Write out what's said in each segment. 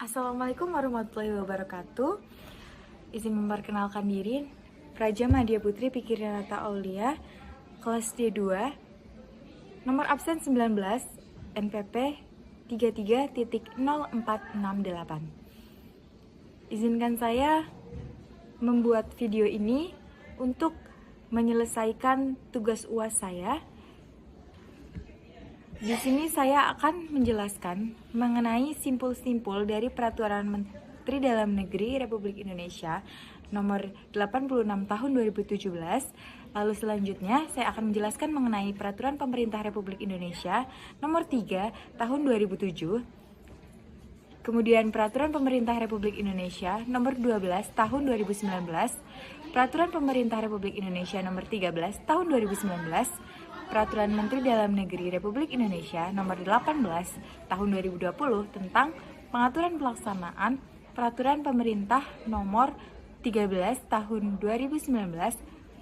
Assalamualaikum warahmatullahi wabarakatuh. Izin memperkenalkan diri, Praja Madya Putri Pikiranata Aulia, kelas D2, nomor absen 19, NPP 33.0468. Izinkan saya membuat video ini untuk menyelesaikan tugas UAS saya. Di sini saya akan menjelaskan mengenai simpul-simpul dari Peraturan Menteri Dalam Negeri Republik Indonesia nomor 86 tahun 2017. Lalu selanjutnya saya akan menjelaskan mengenai Peraturan Pemerintah Republik Indonesia nomor 3 tahun 2007. Kemudian Peraturan Pemerintah Republik Indonesia nomor 12 tahun 2019, Peraturan Pemerintah Republik Indonesia nomor 13 tahun 2019, Peraturan Menteri Dalam Negeri Republik Indonesia nomor 18 tahun 2020 tentang pengaturan pelaksanaan Peraturan Pemerintah nomor 13 tahun 2019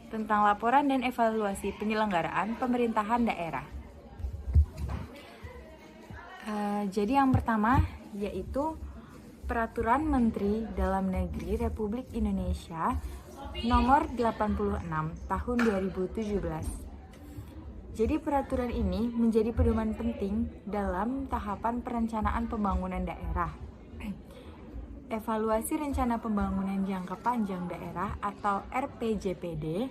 tentang laporan dan evaluasi penyelenggaraan pemerintahan daerah. Jadi yang pertama yaitu Peraturan Menteri Dalam Negeri Republik Indonesia nomor 86 tahun 2017. Jadi peraturan ini menjadi pedoman penting dalam tahapan perencanaan pembangunan daerah. Evaluasi Rencana Pembangunan Jangka Panjang Daerah atau RPJPD,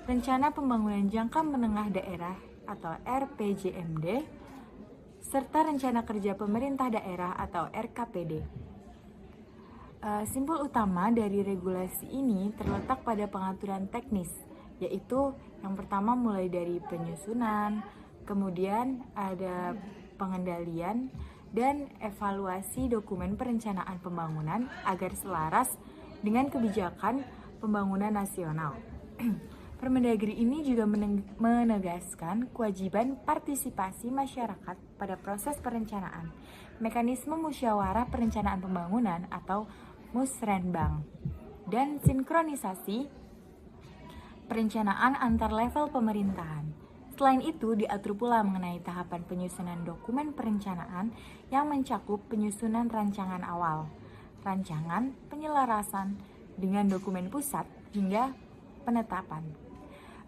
Rencana Pembangunan Jangka Menengah Daerah atau RPJMD, serta Rencana Kerja Pemerintah Daerah atau RKPD. Simpul utama dari regulasi ini terletak pada pengaturan teknis, yaitu yang pertama mulai dari penyusunan, kemudian ada pengendalian dan evaluasi dokumen perencanaan pembangunan agar selaras dengan kebijakan pembangunan nasional. Permendagri ini juga menegaskan kewajiban partisipasi masyarakat pada proses perencanaan, mekanisme musyawarah perencanaan pembangunan atau Musrenbang, dan sinkronisasi perencanaan antar level pemerintahan. Selain itu, diatur pula mengenai tahapan penyusunan dokumen perencanaan yang mencakup penyusunan rancangan awal, rancangan penyelarasan dengan dokumen pusat, hingga penetapan.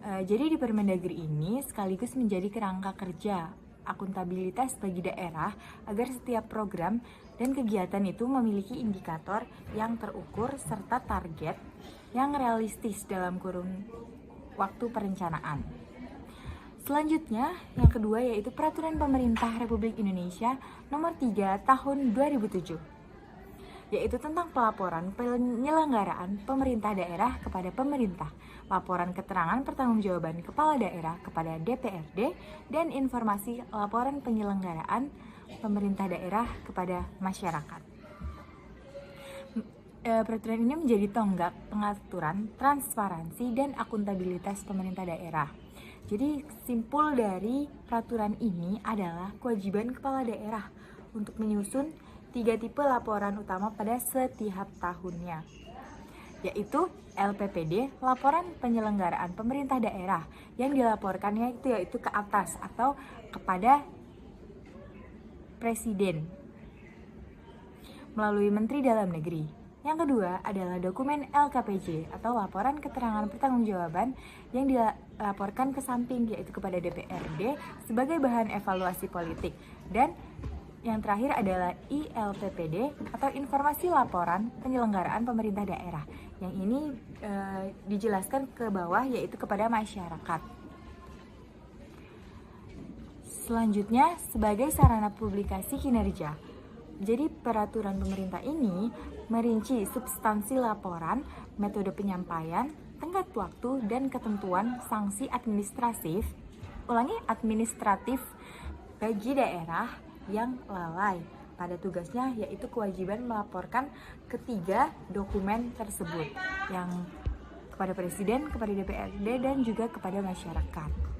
Jadi di Permendagri ini sekaligus menjadi kerangka kerja akuntabilitas bagi daerah agar setiap program dan kegiatan itu memiliki indikator yang terukur serta target yang realistis dalam kurun waktu perencanaan. Selanjutnya, yang kedua yaitu Peraturan Pemerintah Republik Indonesia nomor 3 tahun 2007, yaitu tentang pelaporan penyelenggaraan pemerintah daerah kepada pemerintah, laporan keterangan pertanggungjawaban kepala daerah kepada DPRD, dan informasi laporan penyelenggaraan pemerintah daerah kepada masyarakat. Peraturan ini menjadi tonggak pengaturan, transparansi, dan akuntabilitas pemerintah daerah. Jadi simpul dari peraturan ini adalah kewajiban kepala daerah untuk menyusun 3 tipe laporan utama pada setiap tahunnya, yaitu LPPD, laporan penyelenggaraan pemerintah daerah, yang dilaporkannya yaitu ke atas atau kepada Presiden melalui Menteri Dalam Negeri. Yang kedua adalah dokumen LKPJ atau laporan keterangan pertanggungjawaban yang dilaporkan ke samping, yaitu kepada DPRD sebagai bahan evaluasi politik. Dan yang terakhir adalah ILPPD atau informasi laporan penyelenggaraan pemerintah daerah. Yang ini dijelaskan ke bawah, yaitu kepada masyarakat. Selanjutnya, sebagai sarana publikasi kinerja. Jadi peraturan pemerintah ini merinci substansi laporan, metode penyampaian, tenggat waktu, dan ketentuan sanksi administratif bagi daerah yang lalai pada tugasnya, yaitu kewajiban melaporkan ketiga dokumen tersebut, yang kepada Presiden, kepada DPRD, dan juga kepada masyarakat.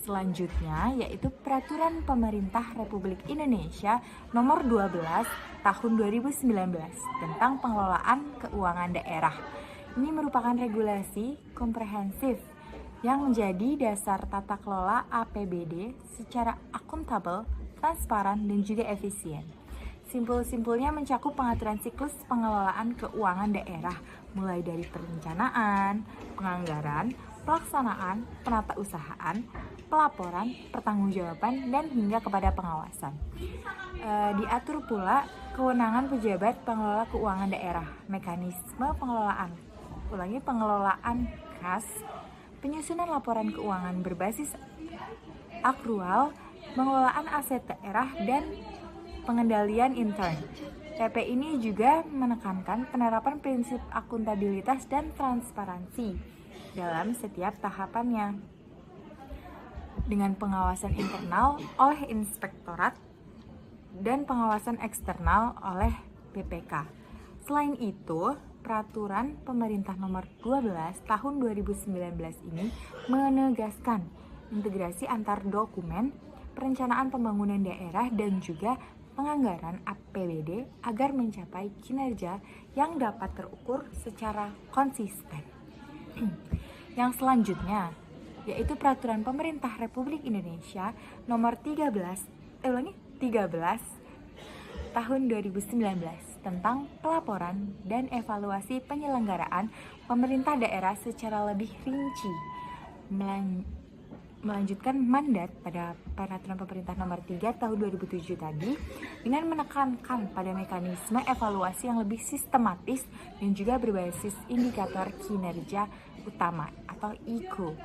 Selanjutnya yaitu Peraturan Pemerintah Republik Indonesia nomor 12 tahun 2019 tentang pengelolaan keuangan daerah. Ini merupakan regulasi komprehensif yang menjadi dasar tata kelola APBD secara akuntabel, transparan, dan juga efisien. Simpul-simpulnya mencakup pengaturan siklus pengelolaan keuangan daerah, mulai dari perencanaan, penganggaran, pelaksanaan, penatausahaan, pelaporan, pertanggungjawaban, dan hingga kepada pengawasan. Diatur pula kewenangan pejabat pengelola keuangan daerah, mekanisme pengelolaan, pengelolaan kas, penyusunan laporan keuangan berbasis akrual, pengelolaan aset daerah, dan pengendalian intern. PP ini juga menekankan penerapan prinsip akuntabilitas dan transparansi dalam setiap tahapannya, dengan pengawasan internal oleh inspektorat dan pengawasan eksternal oleh BPK. Selain itu, Peraturan Pemerintah Nomor 12 Tahun 2019 ini menegaskan integrasi antar dokumen perencanaan pembangunan daerah dan juga penganggaran APBD agar mencapai kinerja yang dapat terukur secara konsisten. Yang selanjutnya yaitu Peraturan Pemerintah Republik Indonesia Nomor 13 Tahun 2019 tentang pelaporan dan evaluasi penyelenggaraan pemerintah daerah secara lebih rinci, melanjutkan mandat pada Peraturan Pemerintah Nomor 3 Tahun 2007 tadi dengan menekankan pada mekanisme evaluasi yang lebih sistematis dan juga berbasis indikator kinerja utama atau IKU.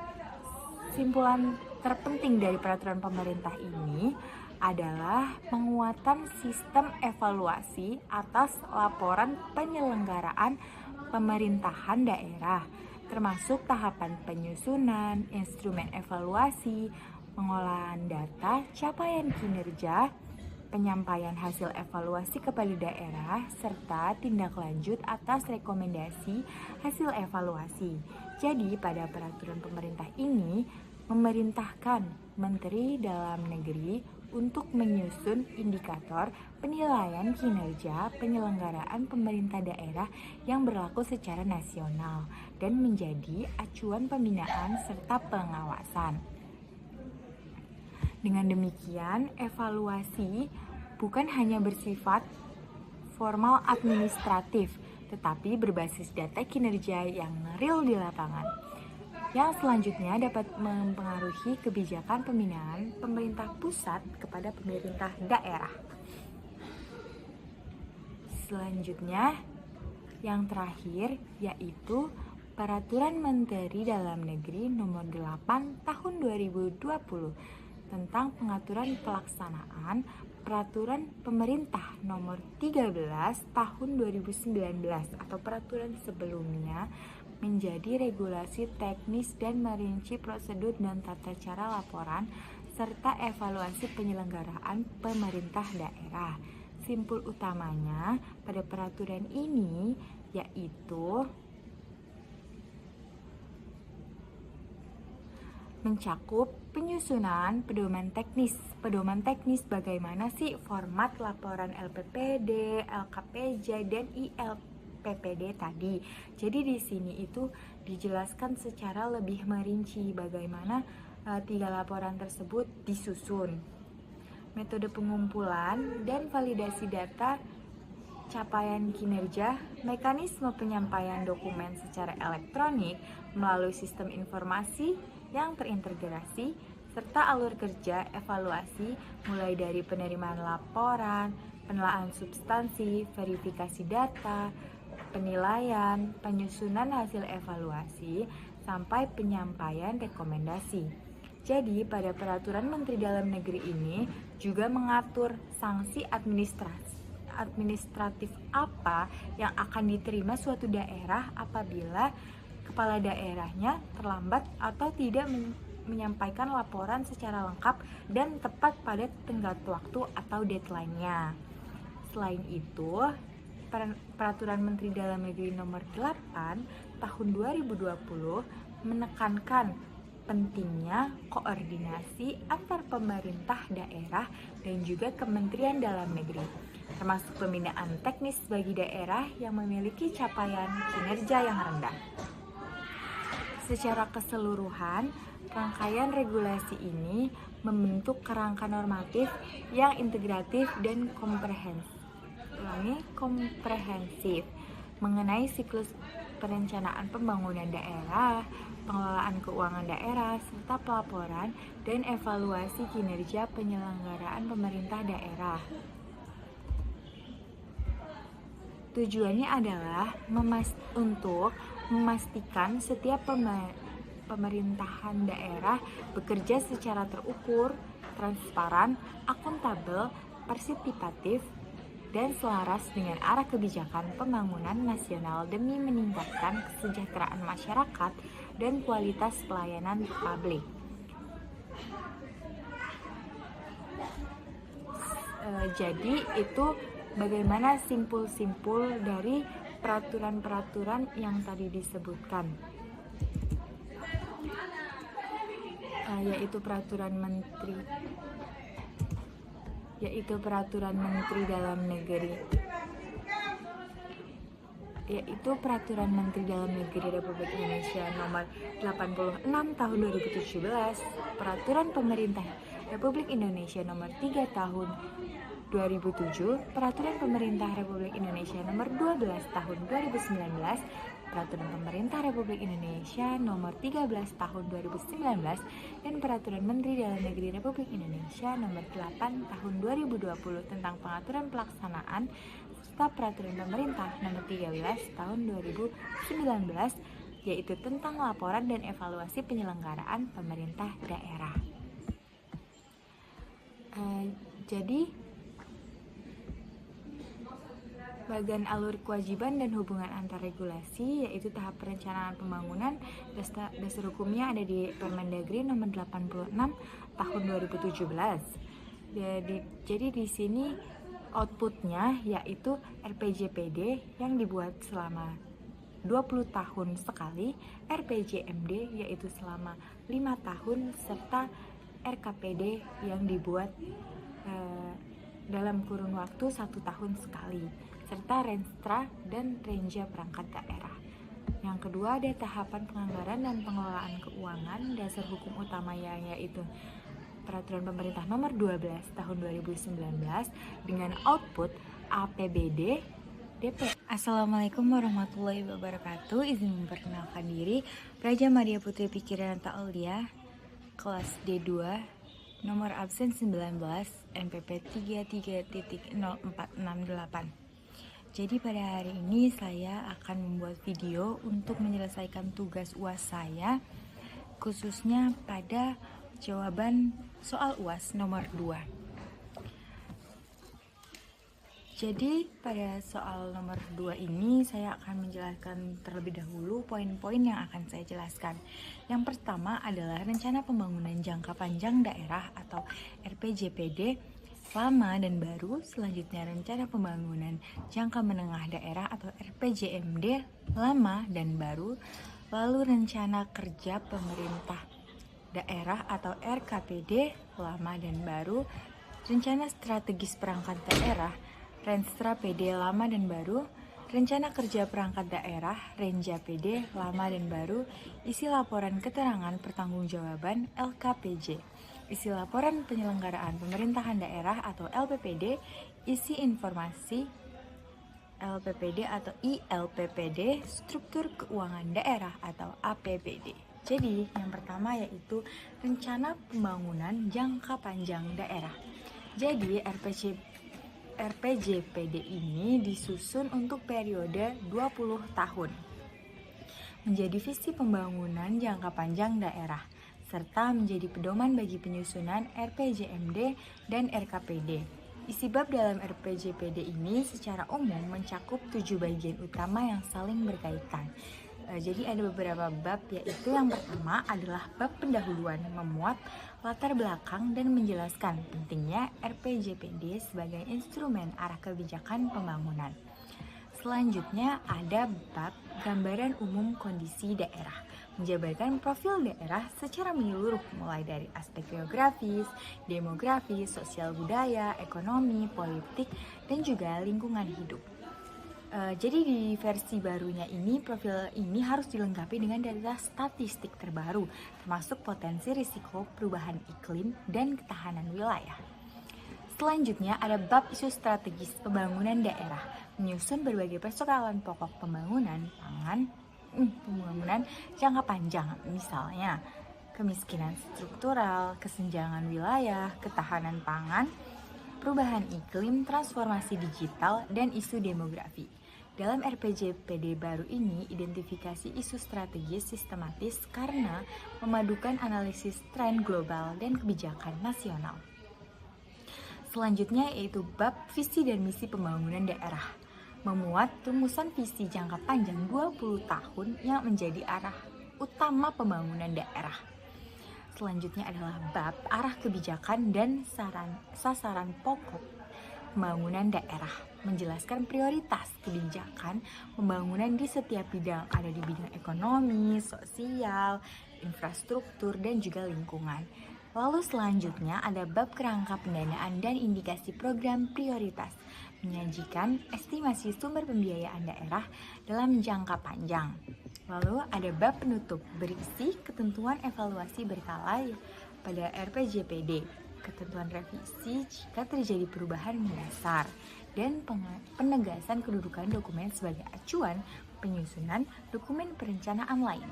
Simpulan terpenting dari peraturan pemerintah ini adalah penguatan sistem evaluasi atas laporan penyelenggaraan pemerintahan daerah, termasuk tahapan penyusunan, instrumen evaluasi, pengolahan data, capaian kinerja, penyampaian hasil evaluasi kepada daerah, serta tindak lanjut atas rekomendasi hasil evaluasi. Jadi, pada peraturan pemerintah ini memerintahkan Menteri Dalam Negeri untuk menyusun indikator penilaian kinerja penyelenggaraan pemerintah daerah yang berlaku secara nasional dan menjadi acuan pembinaan serta pengawasan. Dengan demikian, evaluasi bukan hanya bersifat formal administratif, tetapi berbasis data kinerja yang real di lapangan. Yang selanjutnya dapat mempengaruhi kebijakan pembinaan pemerintah pusat kepada pemerintah daerah. Selanjutnya, yang terakhir yaitu Peraturan Menteri Dalam Negeri Nomor 8 Tahun 2020 tentang pengaturan pelaksanaan Peraturan Pemerintah Nomor 13 Tahun 2019 atau peraturan sebelumnya menjadi regulasi teknis dan merinci prosedur dan tata cara laporan serta evaluasi penyelenggaraan pemerintah daerah. Simpul utamanya pada peraturan ini yaitu mencakup penyusunan pedoman teknis. Pedoman teknis bagaimana sih format laporan LPPD, LKPJ, dan ILPPD tadi. Jadi di sini itu dijelaskan secara lebih merinci bagaimana tiga laporan tersebut disusun. Metode pengumpulan dan validasi data, capaian kinerja, mekanisme penyampaian dokumen secara elektronik melalui sistem informasi yang terintegrasi, serta alur kerja evaluasi mulai dari penerimaan laporan, penelaahan substansi, verifikasi data, penilaian, penyusunan hasil evaluasi, sampai penyampaian rekomendasi. Jadi, pada peraturan Menteri Dalam Negeri ini juga mengatur sanksi administratif apa yang akan diterima suatu daerah apabila kepala daerahnya terlambat atau tidak menyampaikan laporan secara lengkap dan tepat pada tenggat waktu atau deadline-nya. Selain itu, Peraturan Menteri Dalam Negeri Nomor 8 Tahun 2020 menekankan pentingnya koordinasi antar pemerintah daerah dan juga Kementerian Dalam Negeri, termasuk pembinaan teknis bagi daerah yang memiliki capaian kinerja yang rendah. Secara keseluruhan, rangkaian regulasi ini membentuk kerangka normatif yang integratif dan komprehensif komprehensif mengenai siklus perencanaan pembangunan daerah, pengelolaan keuangan daerah, serta pelaporan dan evaluasi kinerja penyelenggaraan pemerintah daerah. Tujuannya adalah untuk memastikan setiap pemerintahan daerah bekerja secara terukur, transparan, akuntabel, partisipatif, dan selaras dengan arah kebijakan pembangunan nasional demi meningkatkan kesejahteraan masyarakat dan kualitas pelayanan publik. Jadi itu bagaimana simpul-simpul dari peraturan-peraturan yang tadi disebutkan, yaitu peraturan menteri dalam negeri Republik Indonesia nomor 86 tahun 2017, peraturan pemerintah Republik Indonesia nomor 3 tahun 2007, peraturan pemerintah Republik Indonesia nomor 12 tahun 2019, peraturan pemerintah Republik Indonesia nomor 13 tahun 2019, dan peraturan Menteri Dalam Negeri Republik Indonesia nomor 8 tahun 2020 tentang pengaturan pelaksanaan, serta peraturan pemerintah nomor 13 tahun 2019 yaitu tentang laporan dan evaluasi penyelenggaraan pemerintah daerah. Jadi bagian alur kewajiban dan hubungan antar regulasi yaitu tahap perencanaan pembangunan, dasar hukumnya ada di Permendagri nomor 86 tahun 2017. Jadi di sini outputnya yaitu RPJPD yang dibuat selama 20 tahun sekali, RPJMD yaitu selama 5 tahun, serta RKPD yang dibuat dalam kurun waktu 1 tahun sekali, serta Renstra dan Renja perangkat daerah. Yang kedua ada tahapan penganggaran dan pengelolaan keuangan, dasar hukum utamanya yaitu peraturan pemerintah nomor 12 tahun 2019 dengan output APBD DP. Assalamualaikum warahmatullahi wabarakatuh. Izin memperkenalkan diri, Praja Maria Putri Pikirananta Aulia, kelas D2, nomor absen 19, NPP 33.0468. Jadi pada hari ini saya akan membuat video untuk menyelesaikan tugas UAS saya, khususnya pada jawaban soal UAS nomor 2. Jadi pada soal nomor 2 ini saya akan menjelaskan terlebih dahulu poin-poin yang akan saya jelaskan. Yang pertama adalah rencana pembangunan jangka panjang daerah atau RPJPD lama dan baru, selanjutnya rencana pembangunan jangka menengah daerah atau RPJMD lama dan baru, lalu rencana kerja pemerintah daerah atau RKPD lama dan baru, rencana strategis perangkat daerah Renstra PD lama dan baru, rencana kerja perangkat daerah Renja PD lama dan baru, isi laporan keterangan pertanggungjawaban LKPJ, isi laporan penyelenggaraan pemerintahan daerah atau LPPD, isi informasi LPPD atau ILPPD, struktur keuangan daerah atau APBD. Jadi yang pertama yaitu rencana pembangunan jangka panjang daerah. Jadi RPJPD ini disusun untuk periode 20 tahun. Menjadi visi pembangunan jangka panjang daerah, serta menjadi pedoman bagi penyusunan RPJMD dan RKPD. Isi bab dalam RPJPD ini secara umum mencakup 7 bagian utama yang saling berkaitan. Jadi ada beberapa bab, yaitu yang pertama adalah bab pendahuluan, memuat latar belakang dan menjelaskan pentingnya RPJPD sebagai instrumen arah kebijakan pembangunan. Selanjutnya ada bab gambaran umum kondisi daerah, menjabarkan profil daerah secara menyeluruh mulai dari aspek geografis, demografis, sosial budaya, ekonomi, politik, dan juga lingkungan hidup. Jadi di versi barunya ini, profil ini harus dilengkapi dengan data statistik terbaru, termasuk potensi risiko perubahan iklim dan ketahanan wilayah. Selanjutnya ada bab isu strategis pembangunan daerah, menyusun berbagai persoalan pokok pembangunan jangka panjang, misalnya kemiskinan struktural, kesenjangan wilayah, ketahanan pangan, perubahan iklim, transformasi digital, dan isu demografi. Dalam RPJPD baru ini, identifikasi isu strategis sistematis karena memadukan analisis tren global dan kebijakan nasional. Selanjutnya yaitu bab visi dan misi pembangunan daerah, memuat rumusan visi jangka panjang 20 tahun yang menjadi arah utama pembangunan daerah. Selanjutnya adalah bab arah kebijakan dan sasaran pokok pembangunan daerah, menjelaskan prioritas kebijakan pembangunan di setiap bidang, ada di bidang ekonomi, sosial, infrastruktur, dan juga lingkungan. Lalu selanjutnya ada bab kerangka pendanaan dan indikasi program prioritas, menyajikan estimasi sumber pembiayaan daerah dalam jangka panjang. Lalu ada bab penutup berisi ketentuan evaluasi berkala pada RPJPD, ketentuan revisi jika terjadi perubahan mendasar, dan penegasan kedudukan dokumen sebagai acuan penyusunan dokumen perencanaan lain.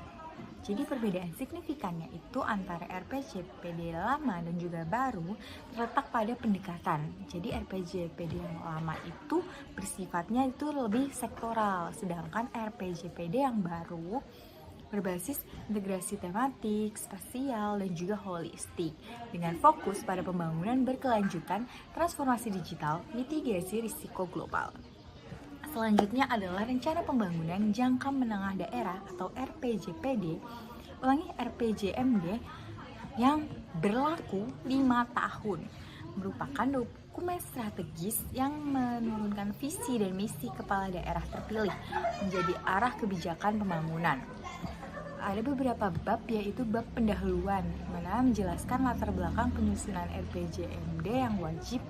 Jadi perbedaan signifikannya itu antara RPJPD lama dan juga baru terletak pada pendekatan. Jadi RPJPD yang lama itu bersifatnya itu lebih sektoral, sedangkan RPJPD yang baru berbasis integrasi tematik, spasial, dan juga holistik dengan fokus pada pembangunan berkelanjutan, transformasi digital, mitigasi risiko global. Selanjutnya adalah Rencana Pembangunan Jangka Menengah Daerah atau RPJPD, RPJMD yang berlaku 5 tahun, merupakan dokumen strategis yang menurunkan visi dan misi kepala daerah terpilih menjadi arah kebijakan pembangunan. Ada beberapa bab, yaitu bab pendahuluan, mana menjelaskan latar belakang penyusunan RPJMD yang wajib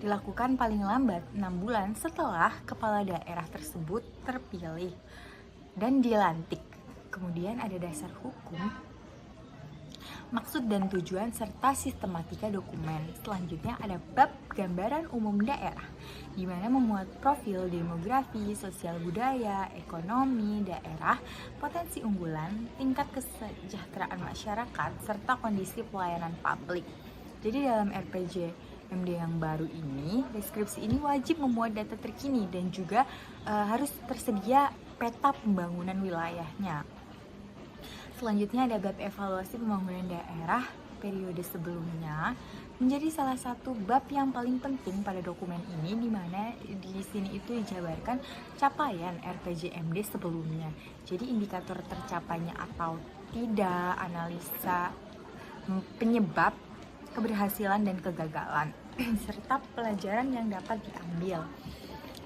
dilakukan paling lambat 6 bulan setelah kepala daerah tersebut terpilih dan dilantik. Kemudian ada dasar hukum, maksud dan tujuan, serta sistematika dokumen. Selanjutnya ada bab gambaran umum daerah, di mana memuat profil demografi, sosial budaya, ekonomi daerah, potensi unggulan, tingkat kesejahteraan masyarakat, serta kondisi pelayanan publik. Jadi dalam RPJMD yang baru ini, deskripsi ini wajib memuat data terkini dan juga harus tersedia peta pembangunan wilayahnya. Selanjutnya ada bab evaluasi pembangunan daerah periode sebelumnya, menjadi salah satu bab yang paling penting pada dokumen ini, di mana di sini itu dijabarkan capaian RPJMD sebelumnya. Jadi indikator tercapainya atau tidak, analisa penyebab keberhasilan dan kegagalan, serta pelajaran yang dapat diambil.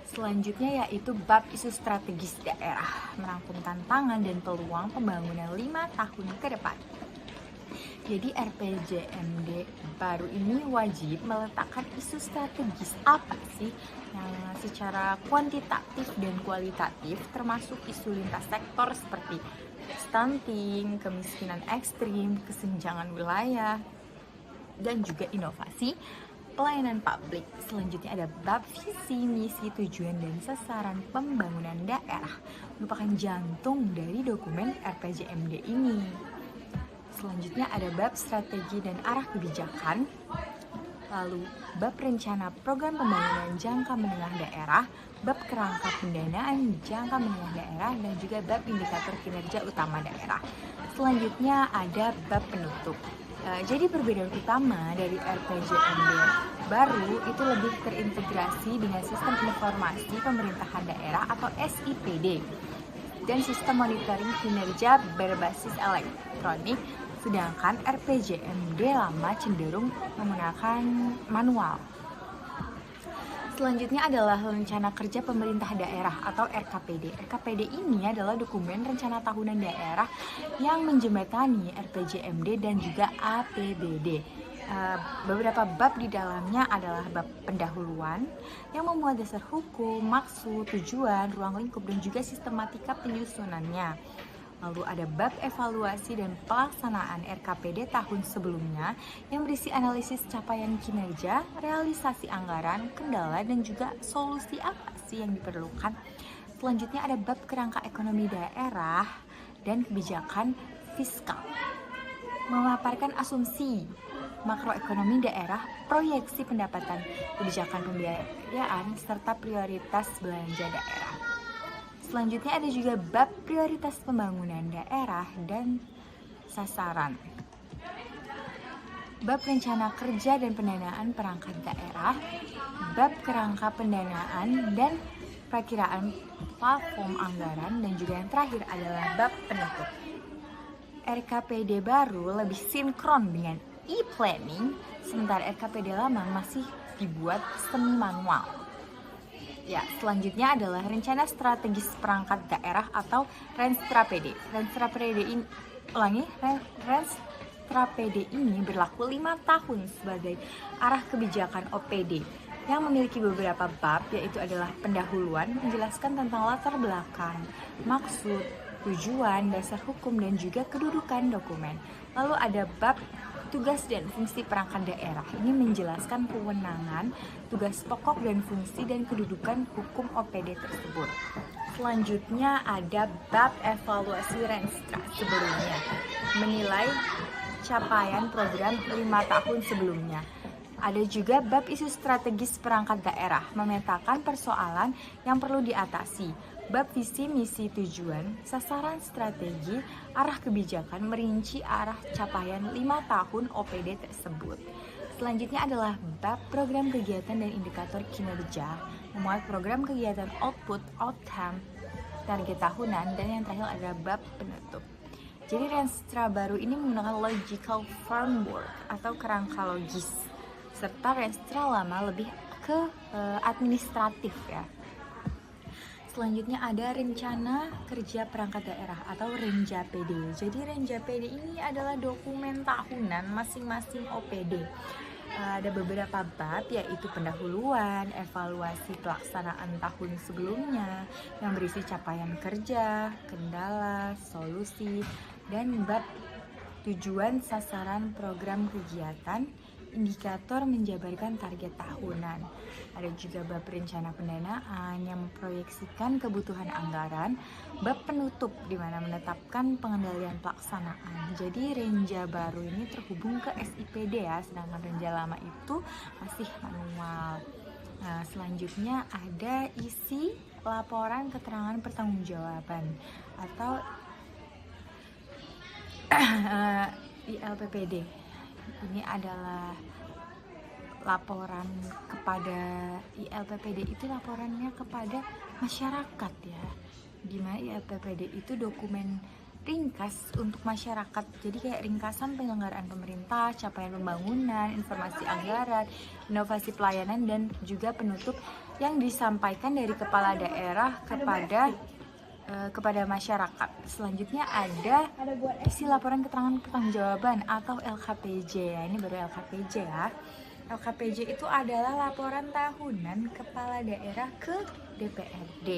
Selanjutnya yaitu bab isu strategis daerah, merangkum tantangan dan peluang pembangunan 5 tahun ke depan. Jadi RPJMD baru ini wajib meletakkan isu strategis apa sih yang secara kuantitatif dan kualitatif, termasuk isu lintas sektor seperti stunting, kemiskinan ekstrim, kesenjangan wilayah, dan juga inovasi pelayanan publik. Selanjutnya ada bab visi, misi, tujuan, dan sasaran pembangunan daerah, merupakan jantung dari dokumen RPJMD ini. Selanjutnya ada bab strategi dan arah kebijakan, lalu bab rencana program pembangunan jangka menengah daerah, bab kerangka pendanaan jangka menengah daerah, dan juga bab indikator kinerja utama daerah. Selanjutnya ada bab penutup. Jadi perbedaan utama dari RPJMD baru itu lebih terintegrasi dengan sistem informasi pemerintahan daerah atau SIPD dan sistem monitoring kinerja berbasis elektronik, sedangkan RPJMD lama cenderung menggunakan manual. Selanjutnya adalah Rencana Kerja Pemerintah Daerah atau RKPD. RKPD ini adalah dokumen rencana tahunan daerah yang menjembatani RPJMD dan juga APBD. Beberapa bab di dalamnya adalah bab pendahuluan yang memuat dasar hukum, maksud, tujuan, ruang lingkup, dan juga sistematika penyusunannya. Lalu ada bab evaluasi dan pelaksanaan RKPD tahun sebelumnya yang berisi analisis capaian kinerja, realisasi anggaran, kendala, dan juga solusi apa sih yang diperlukan. Selanjutnya ada bab kerangka ekonomi daerah dan kebijakan fiskal. Memaparkan asumsi makroekonomi daerah, proyeksi pendapatan, kebijakan pembiayaan, serta prioritas belanja daerah. Selanjutnya ada juga bab prioritas pembangunan daerah dan sasaran. Bab rencana kerja dan pendanaan perangkat daerah, bab kerangka pendanaan dan perakiraan platform anggaran, dan juga yang terakhir adalah bab penutup. RKPD baru lebih sinkron dengan e-planning, sementara RKPD lama masih dibuat semi manual. Ya, selanjutnya adalah rencana strategis perangkat daerah atau Renstrapd. Renstrapd ini berlaku 5 tahun sebagai arah kebijakan OPD yang memiliki beberapa bab, yaitu adalah pendahuluan, menjelaskan tentang latar belakang, maksud, tujuan, dasar hukum, dan juga kedudukan dokumen. Lalu ada bab tugas dan fungsi perangkat daerah. Ini menjelaskan kewenangan, tugas pokok dan fungsi dan kedudukan hukum OPD tersebut. Selanjutnya ada bab evaluasi Renstra sebelumnya, menilai capaian program 5 tahun sebelumnya. Ada juga bab isu strategis perangkat daerah, memetakan persoalan yang perlu diatasi. Bab visi, misi, tujuan, sasaran, strategi, arah kebijakan, merinci arah capaian 5 tahun OPD tersebut. Selanjutnya adalah bab program kegiatan dan indikator kinerja, memuat program kegiatan output, outcome, target tahunan, dan yang terakhir adalah bab penutup. Jadi Renstra baru ini menggunakan logical framework atau kerangka logis, serta Renstra lama lebih ke administratif ya. Selanjutnya ada rencana kerja perangkat daerah atau Renjapd. Jadi Renjapd ini adalah dokumen tahunan masing-masing OPD. Ada beberapa bab, yaitu pendahuluan, evaluasi pelaksanaan tahun sebelumnya yang berisi capaian kerja, kendala, solusi, dan bab tujuan, sasaran, program kegiatan, indikator, menjabarkan target tahunan. Ada juga bab rencana pendanaan yang memproyeksikan kebutuhan anggaran, bab penutup di mana menetapkan pengendalian pelaksanaan. Jadi Renja baru ini terhubung ke SIPD ya, sedangkan Renja lama itu masih manual. Nah, selanjutnya ada isi laporan keterangan pertanggungjawaban atau ILPPD. Ini adalah laporan kepada ILPPD, itu laporannya kepada masyarakat ya, dimana ILPPD itu dokumen ringkas untuk masyarakat, jadi kayak ringkasan penyelenggaraan pemerintah, capaian pembangunan, informasi anggaran, inovasi pelayanan, dan juga penutup yang disampaikan dari kepala daerah kepada masyarakat. Selanjutnya ada isi laporan keterangan pertanggungjawaban atau LKPJ ya. Ini baru LKPJ ya. LKPJ itu adalah laporan tahunan kepala daerah ke DPRD.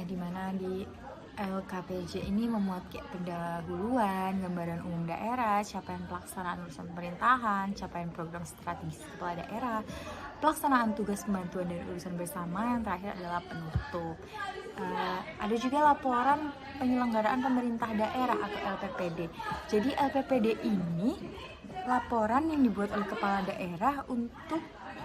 Di mana di LKPJ ini memuat kayak pendahuluan, gambaran umum daerah, capaian pelaksanaan urusan pemerintahan, capaian program strategis kepala daerah, pelaksanaan tugas pembantuan dan urusan bersama, yang terakhir adalah penutup. Ada juga laporan penyelenggaraan pemerintah daerah atau LPPD. Jadi LPPD ini laporan yang dibuat oleh kepala daerah untuk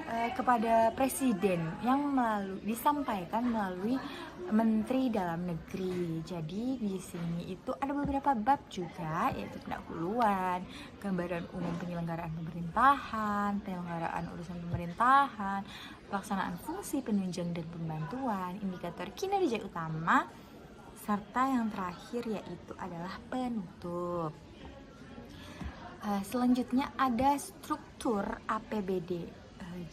kepada presiden yang disampaikan melalui Menteri Dalam Negeri. Jadi di sini itu ada beberapa bab juga, yaitu pendahuluan, gambaran umum penyelenggaraan pemerintahan, penyelenggaraan urusan pemerintahan, pelaksanaan fungsi penunjang dan pembantuan, indikator kinerja utama, serta yang terakhir yaitu adalah penutup. Selanjutnya ada struktur APBD.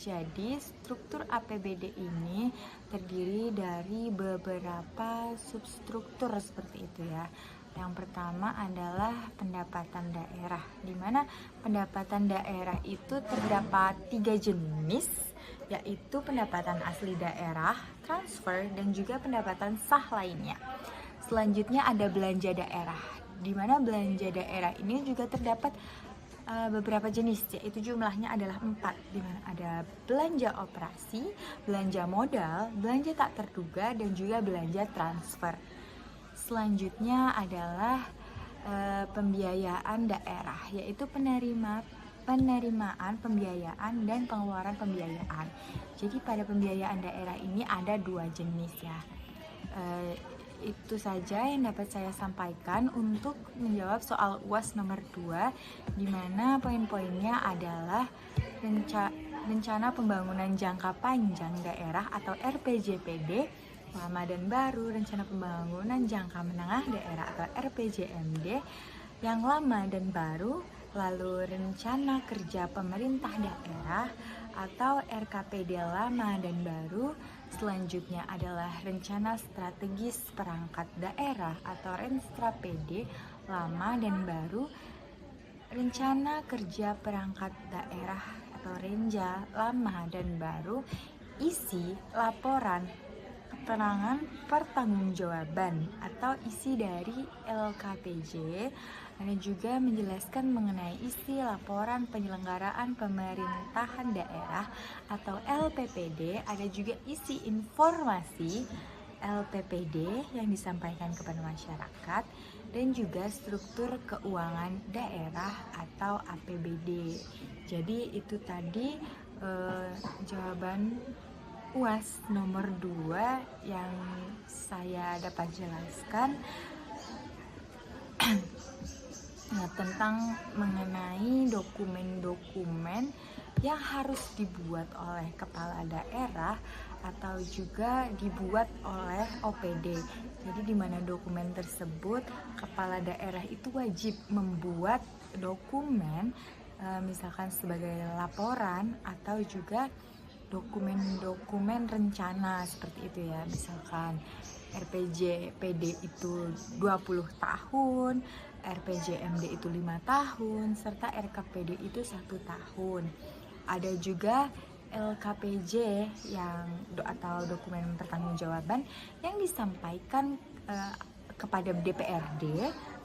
Jadi struktur APBD ini terdiri dari beberapa substruktur seperti itu ya. Yang pertama adalah pendapatan daerah, di mana pendapatan daerah itu terdapat 3 jenis, yaitu pendapatan asli daerah, transfer, dan juga pendapatan sah lainnya. Selanjutnya ada belanja daerah, di mana belanja daerah ini juga terdapat beberapa jenis, yaitu jumlahnya adalah 4, di mana ada belanja operasi, belanja modal, belanja tak terduga, dan juga belanja transfer. Selanjutnya adalah pembiayaan daerah, yaitu penerimaan pembiayaan dan pengeluaran pembiayaan. Jadi pada pembiayaan daerah ini ada 2 jenis ya. Itu saja yang dapat saya sampaikan untuk menjawab soal UAS nomor 2, di mana poin-poinnya adalah rencana pembangunan jangka panjang daerah atau RPJPD, lama dan baru, rencana pembangunan jangka menengah daerah atau RPJMD, yang lama dan baru, lalu rencana kerja pemerintah daerah atau RKPD lama dan baru. Selanjutnya adalah rencana strategis perangkat daerah atau RenStrapD lama dan baru, rencana kerja perangkat daerah atau Renja lama dan baru, isi laporan keterangan pertanggungjawaban atau isi dari LKPJ. Ada juga menjelaskan mengenai isi laporan penyelenggaraan pemerintahan daerah atau LPPD. Ada juga isi informasi LPPD yang disampaikan kepada masyarakat, dan juga struktur keuangan daerah atau APBD. Jadi itu tadi jawaban UAS nomor 2 yang saya dapat jelaskan tentang mengenai dokumen-dokumen yang harus dibuat oleh kepala daerah atau juga dibuat oleh OPD. Jadi di mana dokumen tersebut kepala daerah itu wajib membuat dokumen, misalkan sebagai laporan atau juga dokumen-dokumen rencana seperti itu ya. Misalkan RPJPD itu 20 tahun, RPJMD itu 5 tahun, serta RKPD itu 1 tahun. Ada juga LKPJ atau dokumen pertanggungjawaban yang disampaikan kepada DPRD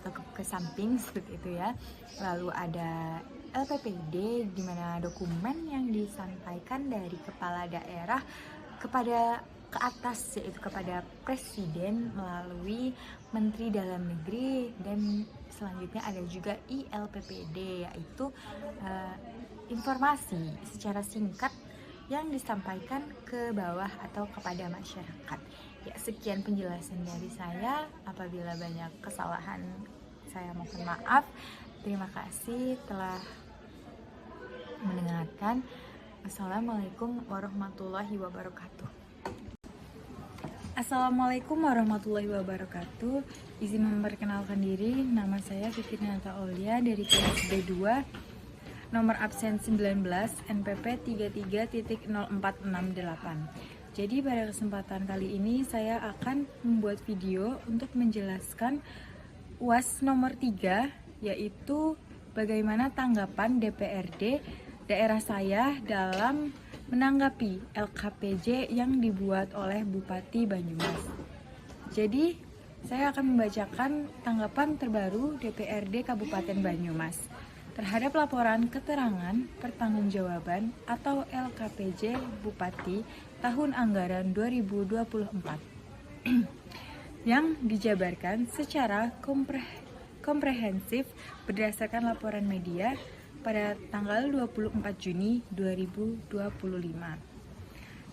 atau ke samping seperti itu ya. Lalu ada LPPD, di mana dokumen yang disampaikan dari kepala daerah kepada ke atas, yaitu kepada presiden melalui Menteri Dalam Negeri. Dan selanjutnya ada juga ILPPD, yaitu informasi secara singkat yang disampaikan ke bawah atau kepada masyarakat. Ya, sekian penjelasan dari saya. Apabila banyak kesalahan, saya mohon maaf. Terima kasih telah mendengarkan. Assalamualaikum warahmatullahi wabarakatuh. Assalamualaikum warahmatullahi wabarakatuh. Izin memperkenalkan diri, nama saya Fikrinata Aulia dari kelas B2, nomor absen 19, NPP 33.0468. Jadi pada kesempatan kali ini saya akan membuat video untuk menjelaskan UAS nomor 3, yaitu bagaimana tanggapan DPRD daerah saya dalam menanggapi LKPJ yang dibuat oleh Bupati Banyumas. Jadi, saya akan membacakan tanggapan terbaru DPRD Kabupaten Banyumas terhadap laporan keterangan pertanggungjawaban atau LKPJ Bupati tahun anggaran 2024 yang dijabarkan secara komprehensif berdasarkan laporan media pada tanggal 24 Juni 2025.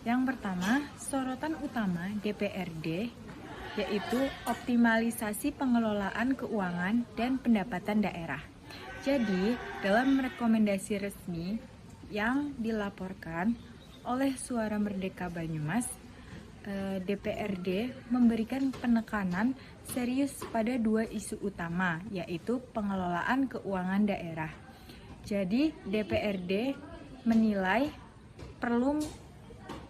Yang pertama, sorotan utama DPRD yaitu optimalisasi pengelolaan keuangan dan pendapatan daerah. Jadi, dalam rekomendasi resmi yang dilaporkan oleh Suara Merdeka Banyumas, DPRD memberikan penekanan serius pada 2 isu utama, yaitu pengelolaan keuangan daerah. Jadi DPRD menilai perlu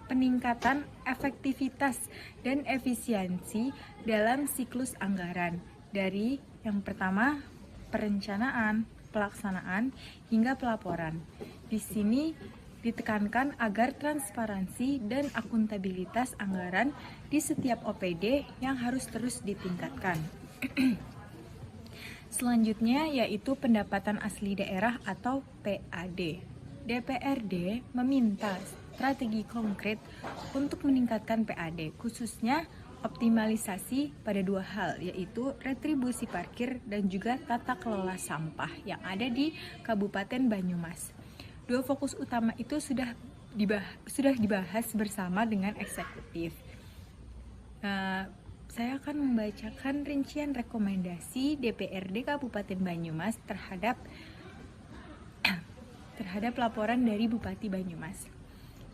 peningkatan efektivitas dan efisiensi dalam siklus anggaran dari yang pertama perencanaan, pelaksanaan hingga pelaporan. Di sini ditekankan agar transparansi dan akuntabilitas anggaran di setiap OPD yang harus terus ditingkatkan. Selanjutnya yaitu pendapatan asli daerah atau PAD. DPRD meminta strategi konkret untuk meningkatkan PAD, khususnya optimalisasi pada dua hal, yaitu retribusi parkir dan juga tata kelola sampah yang ada di Kabupaten Banyumas. Dua fokus utama itu sudah dibahas bersama dengan eksekutif. Saya akan membacakan rincian rekomendasi DPRD Kabupaten Banyumas terhadap laporan dari Bupati Banyumas.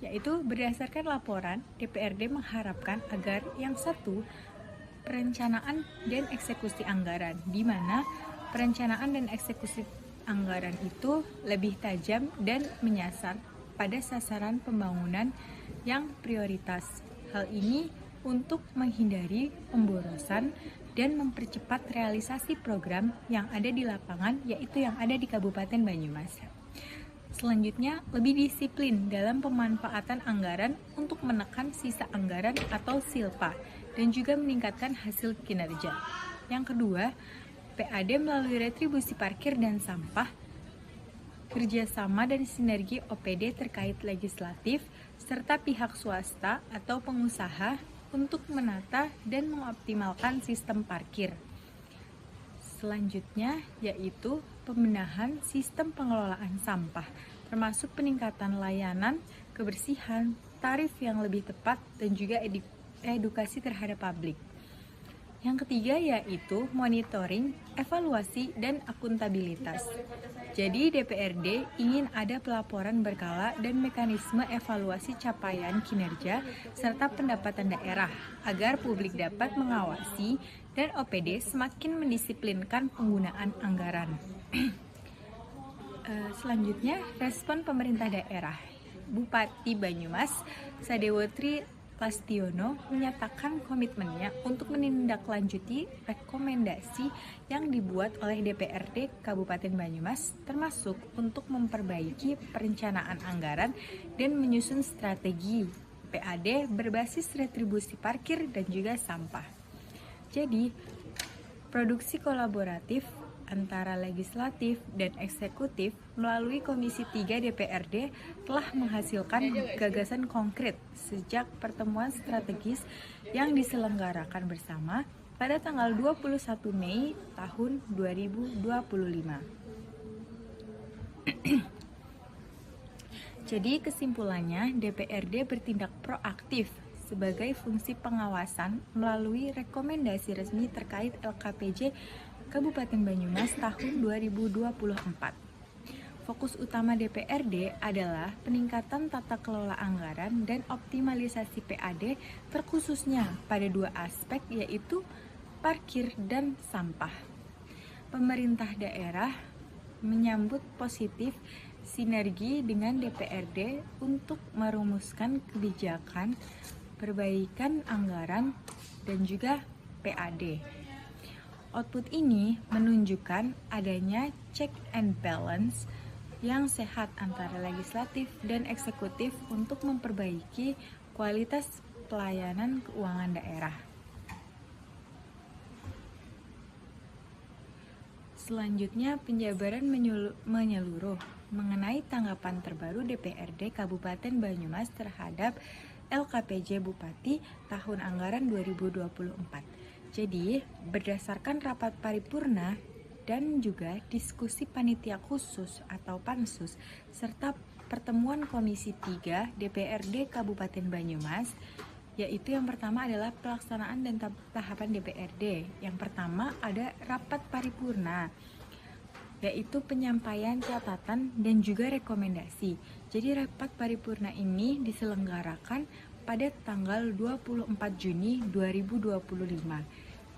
Yaitu berdasarkan laporan, DPRD mengharapkan agar yang satu, perencanaan dan eksekusi anggaran, di mana perencanaan dan eksekusi anggaran itu lebih tajam dan menyasar pada sasaran pembangunan yang prioritas. Hal ini untuk menghindari pemborosan dan mempercepat realisasi program yang ada di lapangan, yaitu yang ada di Kabupaten Banyumas. Selanjutnya, lebih disiplin dalam pemanfaatan anggaran untuk menekan sisa anggaran atau silpa dan juga meningkatkan hasil kinerja. Yang kedua, PAD melalui retribusi parkir dan sampah, kerjasama dan sinergi OPD terkait legislatif, serta pihak swasta atau pengusaha untuk menata dan mengoptimalkan sistem parkir. Selanjutnya yaitu pembenahan sistem pengelolaan sampah, termasuk peningkatan layanan, kebersihan, tarif yang lebih tepat, dan juga edukasi terhadap publik. Yang ketiga yaitu monitoring, evaluasi, dan akuntabilitas. Jadi DPRD ingin ada pelaporan berkala dan mekanisme evaluasi capaian kinerja serta pendapatan daerah agar publik dapat mengawasi dan OPD semakin mendisiplinkan penggunaan anggaran. Selanjutnya, respon pemerintah daerah. Bupati Banyumas, Sadewotri Lastiono menyatakan komitmennya untuk menindaklanjuti rekomendasi yang dibuat oleh DPRD Kabupaten Banyumas, termasuk untuk memperbaiki perencanaan anggaran dan menyusun strategi PAD berbasis retribusi parkir dan juga sampah. Jadi, produksi kolaboratif antara legislatif dan eksekutif melalui Komisi 3 DPRD telah menghasilkan gagasan konkret sejak pertemuan strategis yang diselenggarakan bersama pada tanggal 21 Mei tahun 2025. Jadi kesimpulannya, DPRD bertindak proaktif sebagai fungsi pengawasan melalui rekomendasi resmi terkait LKPJ Kabupaten Banyumas tahun 2024. Fokus utama DPRD adalah peningkatan tata kelola anggaran dan optimalisasi PAD terkhususnya pada dua aspek, yaitu parkir dan sampah. Pemerintah daerah menyambut positif sinergi dengan DPRD untuk merumuskan kebijakan perbaikan anggaran dan juga PAD. Output ini menunjukkan adanya check and balance yang sehat antara legislatif dan eksekutif untuk memperbaiki kualitas pelayanan keuangan daerah. Selanjutnya, penjabaran menyeluruh mengenai tanggapan terbaru DPRD Kabupaten Banyumas terhadap LKPJ Bupati tahun anggaran 2024. Jadi, berdasarkan rapat paripurna dan juga diskusi panitia khusus atau pansus serta pertemuan Komisi 3 DPRD Kabupaten Banyumas, yaitu yang pertama adalah pelaksanaan dan tahapan DPRD. Yang pertama ada rapat paripurna, yaitu penyampaian catatan dan juga rekomendasi. Jadi rapat paripurna ini diselenggarakan pada tanggal 24 Juni 2025.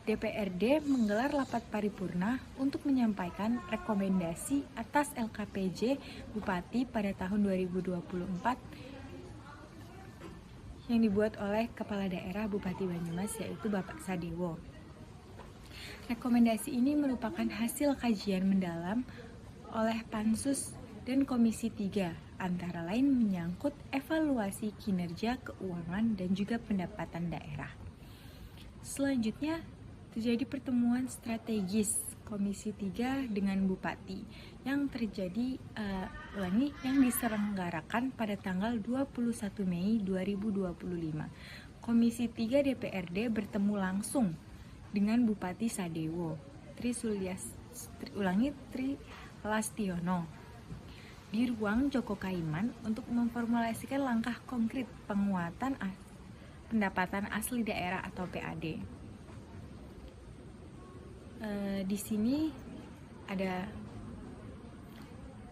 DPRD menggelar rapat paripurna untuk menyampaikan rekomendasi atas LKPJ Bupati pada tahun 2024 yang dibuat oleh Kepala Daerah Bupati Banyumas, yaitu Bapak Sadewo. Rekomendasi ini merupakan hasil kajian mendalam oleh Pansus dan Komisi 3 antara lain menyangkut evaluasi kinerja keuangan dan juga pendapatan daerah. Selanjutnya, terjadi pertemuan strategis Komisi 3 dengan Bupati yang terjadi yang diselenggarakan pada tanggal 21 Mei 2025. Komisi 3 DPRD bertemu langsung dengan Bupati Sadewo, Tri Lastiono di ruang Joko Kaiman untuk memformulasikan langkah konkret penguatan pendapatan asli daerah atau PAD. Di sini ada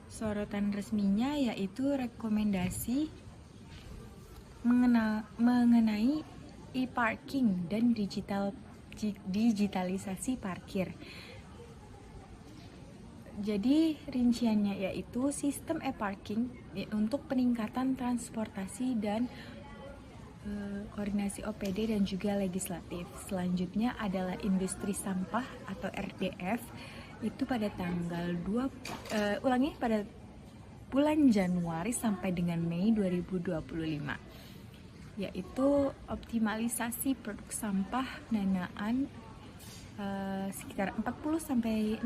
sorotan resminya, yaitu rekomendasi mengenai e-parking dan digitalisasi parkir. Jadi rinciannya yaitu sistem e-parking untuk peningkatan transportasi dan koordinasi OPD dan juga legislatif. Selanjutnya adalah industri sampah atau RDF, itu pada tanggal pada bulan Januari sampai dengan Mei 2025, yaitu optimalisasi produk sampah danaan sekitar 40-65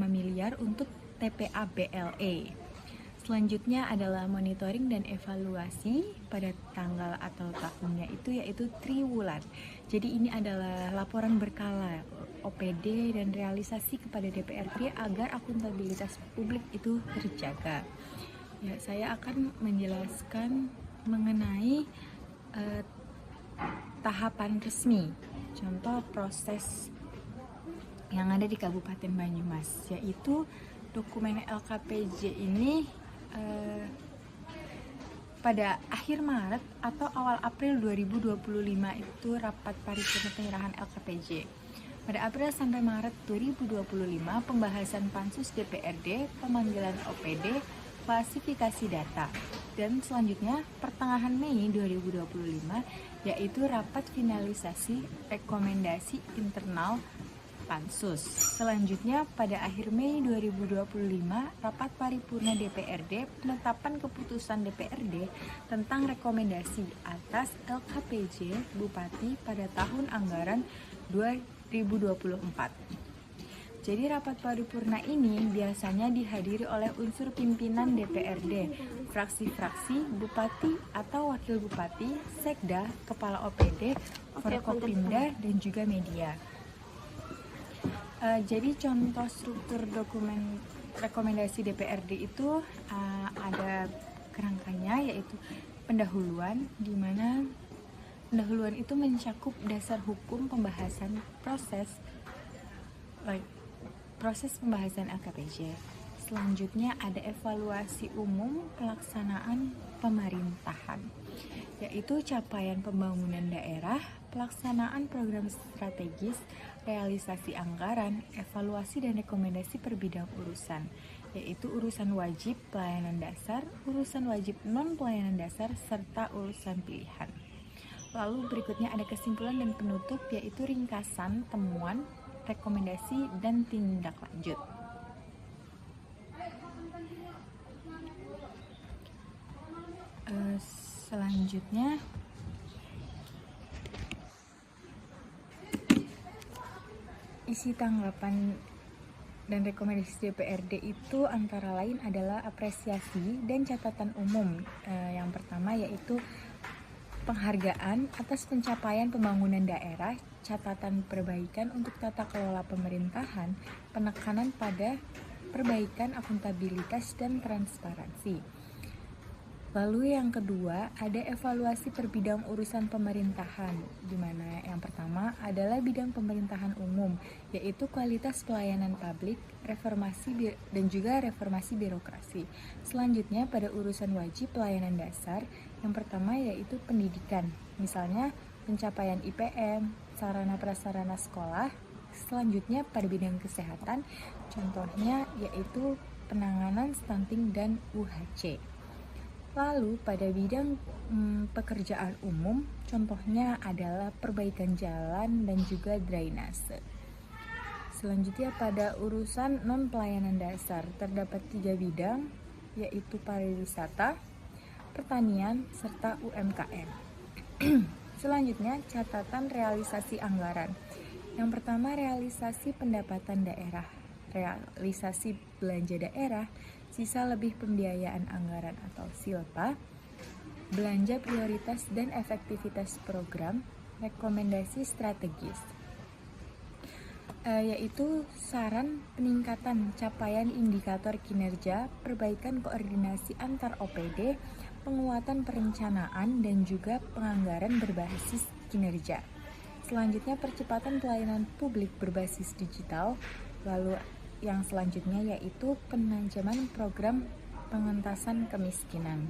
miliar untuk TPA BLE. Selanjutnya adalah monitoring dan evaluasi pada tanggal atau tahunnya itu yaitu triwulan. Jadi ini adalah laporan berkala OPD dan realisasi kepada DPRD agar akuntabilitas publik itu terjaga. Ya, saya akan menjelaskan mengenai tahapan resmi. Contoh proses yang ada di Kabupaten Banyumas, yaitu dokumen LKPJ ini pada akhir Maret atau awal April 2025 itu rapat paripurna penyerahan LKPJ. Pada April sampai Maret 2025 pembahasan Pansus DPRD, pemanggilan OPD, klasifikasi data, dan selanjutnya pertengahan Mei 2025 yaitu rapat finalisasi rekomendasi internal Pansus. Selanjutnya pada akhir Mei 2025 rapat paripurna DPRD penetapan keputusan DPRD tentang rekomendasi atas LKPJ Bupati pada tahun anggaran 2024. Jadi rapat paripurna ini biasanya dihadiri oleh unsur pimpinan DPRD, fraksi-fraksi, bupati atau wakil bupati, sekda, kepala OPD, Forkopimda, dan juga media. Jadi contoh struktur dokumen rekomendasi DPRD itu ada kerangkanya, yaitu pendahuluan, di mana pendahuluan itu mencakup dasar hukum pembahasan proses pembahasan LKPJ. Selanjutnya ada evaluasi umum pelaksanaan pemerintahan, yaitu capaian pembangunan daerah, pelaksanaan program strategis, realisasi anggaran, evaluasi dan rekomendasi per bidang urusan, yaitu urusan wajib pelayanan dasar, urusan wajib non-pelayanan dasar, serta urusan pilihan. Lalu berikutnya ada kesimpulan dan penutup, yaitu ringkasan, temuan, rekomendasi, dan tindak lanjut. Selanjutnya isi tanggapan dan rekomendasi DPRD itu antara lain adalah apresiasi dan catatan umum. Yang pertama yaitu penghargaan atas pencapaian pembangunan daerah, catatan perbaikan untuk tata kelola pemerintahan, penekanan pada perbaikan akuntabilitas dan transparansi. Lalu yang kedua ada evaluasi per bidang urusan pemerintahan, di mana yang pertama adalah bidang pemerintahan umum, yaitu kualitas pelayanan publik, reformasi dan juga reformasi birokrasi. Selanjutnya pada urusan wajib pelayanan dasar, yang pertama yaitu pendidikan, misalnya pencapaian IPM, sarana prasarana sekolah. Selanjutnya pada bidang kesehatan, contohnya yaitu penanganan stunting dan UHC. Lalu pada bidang pekerjaan umum, contohnya adalah perbaikan jalan dan juga drainase. Selanjutnya pada urusan non-pelayanan dasar, terdapat 3 bidang, yaitu pariwisata, pertanian, serta UMKM. Selanjutnya, catatan realisasi anggaran. Yang pertama, realisasi pendapatan daerah, realisasi belanja daerah, sisa lebih pembiayaan anggaran atau SILPA, belanja prioritas dan efektivitas program, rekomendasi strategis. Yaitu saran peningkatan capaian indikator kinerja, perbaikan koordinasi antar OPD, penguatan perencanaan, dan juga penganggaran berbasis kinerja. Selanjutnya, percepatan pelayanan publik berbasis digital. Lalu yang selanjutnya yaitu penajaman program pengentasan kemiskinan.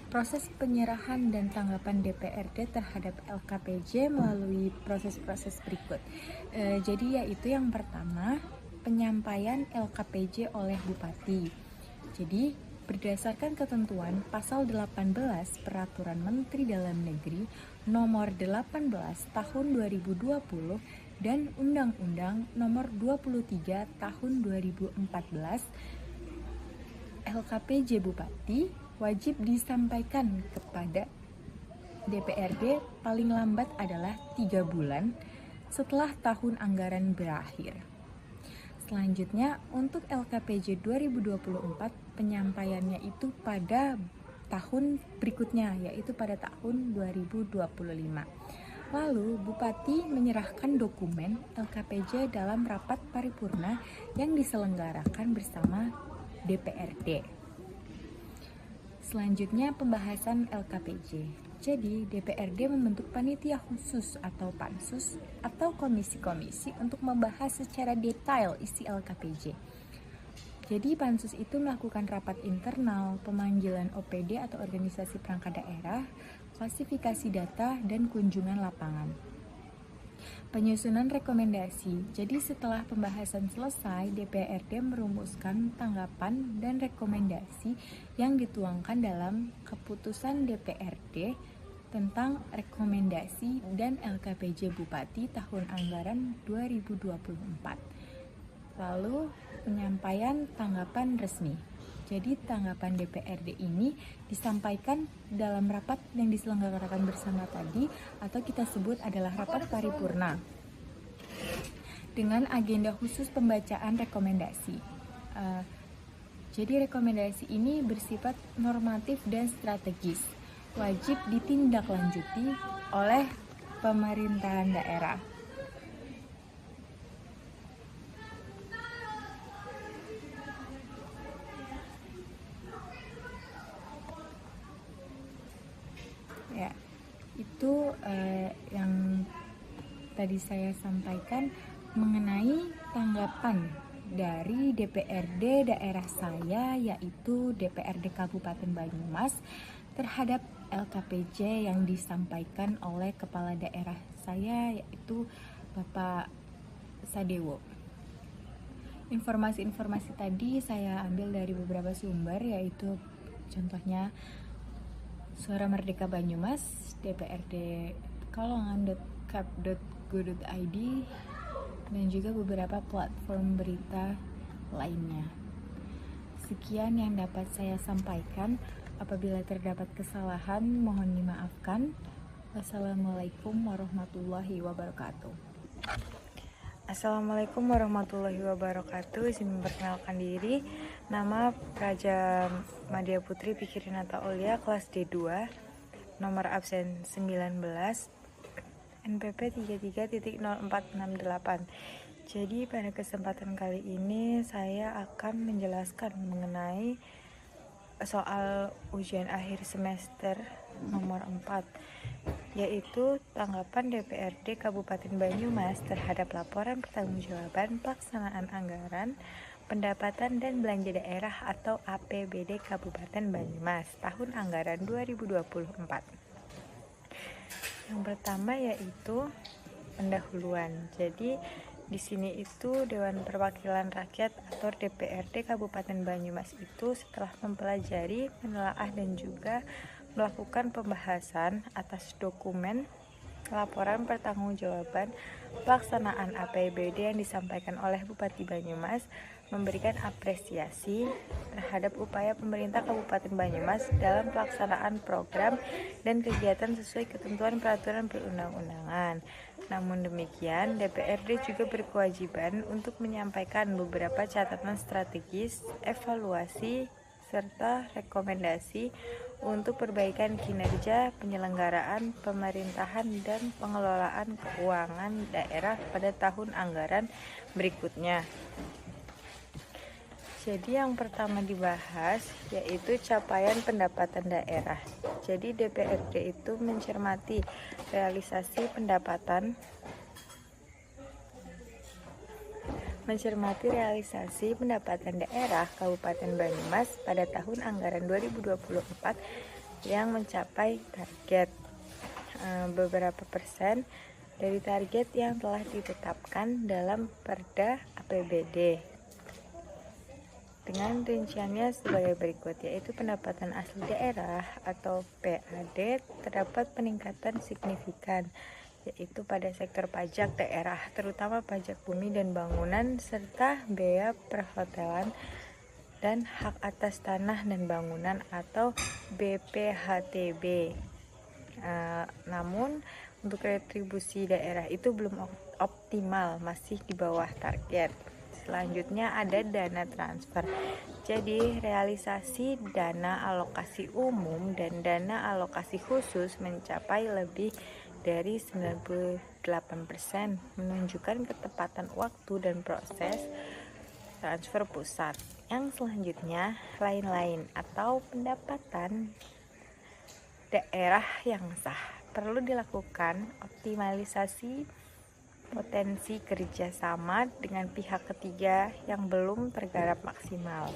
Proses penyerahan dan tanggapan DPRD terhadap LKPJ melalui proses-proses berikut. Jadi yaitu yang pertama, penyampaian LKPJ oleh Bupati. Jadi berdasarkan ketentuan pasal 18 Peraturan Menteri Dalam Negeri nomor 18 tahun 2020 dan Undang-Undang nomor 23 tahun 2014, LKPJ Bupati wajib disampaikan kepada DPRD paling lambat adalah 3 bulan setelah tahun anggaran berakhir. Selanjutnya, untuk LKPJ 2024 penyampaiannya itu pada tahun berikutnya, yaitu pada tahun 2025. Lalu, Bupati menyerahkan dokumen LKPJ dalam rapat paripurna yang diselenggarakan bersama DPRD. Selanjutnya, pembahasan LKPJ. Jadi, DPRD membentuk panitia khusus atau pansus atau komisi-komisi untuk membahas secara detail isi LKPJ. Jadi, pansus itu melakukan rapat internal, pemanggilan OPD atau organisasi perangkat daerah, klasifikasi data, dan kunjungan lapangan. Penyusunan rekomendasi. Jadi setelah pembahasan selesai, DPRD merumuskan tanggapan dan rekomendasi yang dituangkan dalam keputusan DPRD tentang rekomendasi dan LKPJ Bupati tahun anggaran 2024. Lalu penyampaian tanggapan resmi. Jadi tanggapan DPRD ini disampaikan dalam rapat yang diselenggarakan bersama tadi atau kita sebut adalah rapat paripurna dengan agenda khusus pembacaan rekomendasi. Jadi rekomendasi ini bersifat normatif dan strategis, wajib ditindaklanjuti oleh pemerintahan daerah. Ya, itu yang tadi saya sampaikan mengenai tanggapan dari DPRD daerah saya, yaitu DPRD Kabupaten Banyumas terhadap LKPJ yang disampaikan oleh kepala daerah saya, yaitu Bapak Sadewo. Informasi-informasi tadi saya ambil dari beberapa sumber, yaitu contohnya Suara Merdeka Banyumas, DPRD kalongan.kap.go.id, dan juga beberapa platform berita lainnya. Sekian yang dapat saya sampaikan. Apabila terdapat kesalahan, mohon dimaafkan. Wassalamualaikum warahmatullahi wabarakatuh. Assalamualaikum warahmatullahi wabarakatuh. Izin memperkenalkan diri. Nama Praja Madya Putri Pikirinata Aulia, kelas D2, nomor absen 19, NPP 33.0468. Jadi pada kesempatan kali ini saya akan menjelaskan mengenai soal ujian akhir semester nomor 4, yaitu tanggapan DPRD Kabupaten Banyumas terhadap laporan pertanggungjawaban pelaksanaan anggaran pendapatan dan belanja daerah atau APBD Kabupaten Banyumas tahun anggaran 2024. Yang pertama yaitu pendahuluan. Jadi di sini itu Dewan Perwakilan Rakyat atau DPRD Kabupaten Banyumas itu setelah mempelajari, menelaah dan juga melakukan pembahasan atas dokumen laporan pertanggungjawaban pelaksanaan APBD yang disampaikan oleh Bupati Banyumas memberikan apresiasi terhadap upaya pemerintah Kabupaten Banyumas dalam pelaksanaan program dan kegiatan sesuai ketentuan peraturan perundang-undangan. Namun demikian, DPRD juga berkewajiban untuk menyampaikan beberapa catatan strategis, evaluasi, serta rekomendasi untuk perbaikan kinerja penyelenggaraan pemerintahan dan pengelolaan keuangan daerah pada tahun anggaran berikutnya. Jadi yang pertama dibahas yaitu capaian pendapatan daerah. Jadi DPRD itu mencermati realisasi pendapatan daerah Kabupaten Banyumas pada tahun anggaran 2024 yang mencapai target beberapa persen dari target yang telah ditetapkan dalam Perda APBD. Dengan rinciannya sebagai berikut, yaitu pendapatan asli daerah atau PAD terdapat peningkatan signifikan, yaitu pada sektor pajak daerah, terutama pajak bumi dan bangunan, serta bea perhotelan dan hak atas tanah dan bangunan atau BPHTB. Namun untuk retribusi daerah itu belum optimal, masih di bawah target. Selanjutnya ada dana transfer. Jadi realisasi dana alokasi umum dan dana alokasi khusus mencapai lebih dari 98%, menunjukkan ketepatan waktu dan proses transfer pusat. Yang selanjutnya lain-lain atau pendapatan daerah yang sah. Perlu dilakukan optimalisasi potensi kerjasama dengan pihak ketiga yang belum tergarap maksimal.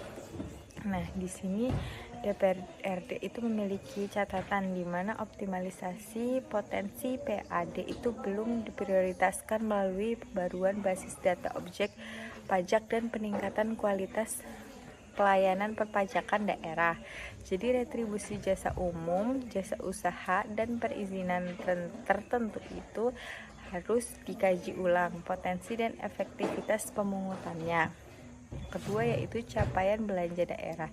Nah, di sini DPRD itu memiliki catatan di mana optimalisasi potensi PAD itu belum diprioritaskan melalui pembaruan basis data objek pajak dan peningkatan kualitas pelayanan perpajakan daerah. Jadi retribusi jasa umum, jasa usaha, dan perizinan tertentu itu harus dikaji ulang potensi dan efektivitas pemungutannya. Kedua yaitu capaian belanja daerah.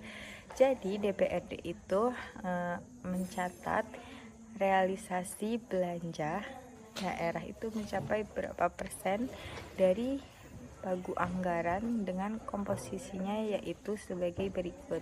Jadi DPRD itu mencatat realisasi belanja daerah itu mencapai berapa persen dari pagu anggaran dengan komposisinya yaitu sebagai berikut.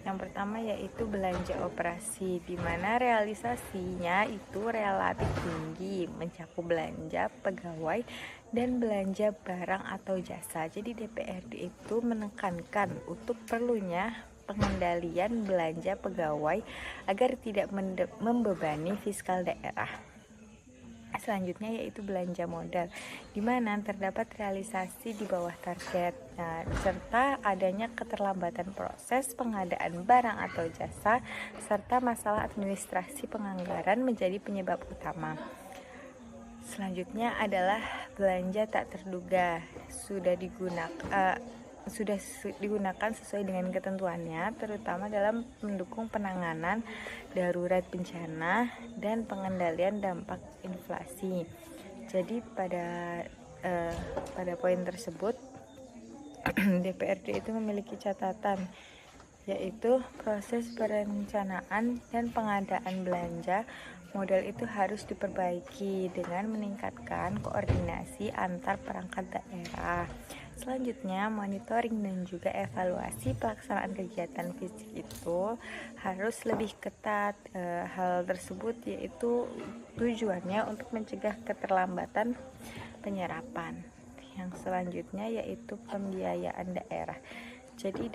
Yang pertama yaitu belanja operasi, di mana realisasinya itu relatif tinggi, mencakup belanja pegawai dan belanja barang atau jasa. Jadi DPRD itu menekankan untuk perlunya pengendalian belanja pegawai agar tidak membebani fiskal daerah. Selanjutnya yaitu belanja modal, di mana terdapat realisasi di bawah target, serta adanya keterlambatan proses pengadaan barang atau jasa, serta masalah administrasi penganggaran menjadi penyebab utama. Selanjutnya adalah belanja tak terduga, sudah digunakan sesuai dengan ketentuannya, terutama dalam mendukung penanganan darurat bencana dan pengendalian dampak inflasi. Jadi pada poin tersebut DPRD itu memiliki catatan, yaitu proses perencanaan dan pengadaan belanja modal itu harus diperbaiki dengan meningkatkan koordinasi antar perangkat daerah. Selanjutnya, monitoring dan juga evaluasi pelaksanaan kegiatan fisik itu harus lebih ketat. Hal tersebut yaitu tujuannya untuk mencegah keterlambatan penyerapan. Yang selanjutnya yaitu pembiayaan daerah. Jadi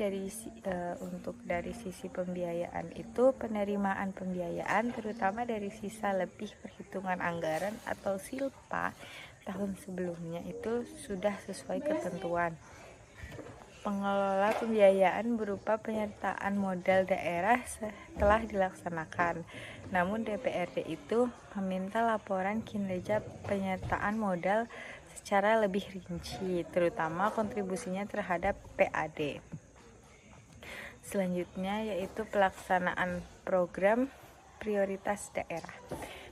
untuk dari sisi pembiayaan itu penerimaan pembiayaan terutama dari sisa lebih perhitungan anggaran atau silpa tahun sebelumnya itu sudah sesuai ketentuan. Pengelola pembiayaan berupa penyertaan modal daerah telah dilaksanakan. Namun DPRD itu meminta laporan kinerja penyertaan modal secara lebih rinci, terutama kontribusinya terhadap PAD. Selanjutnya yaitu pelaksanaan program prioritas daerah.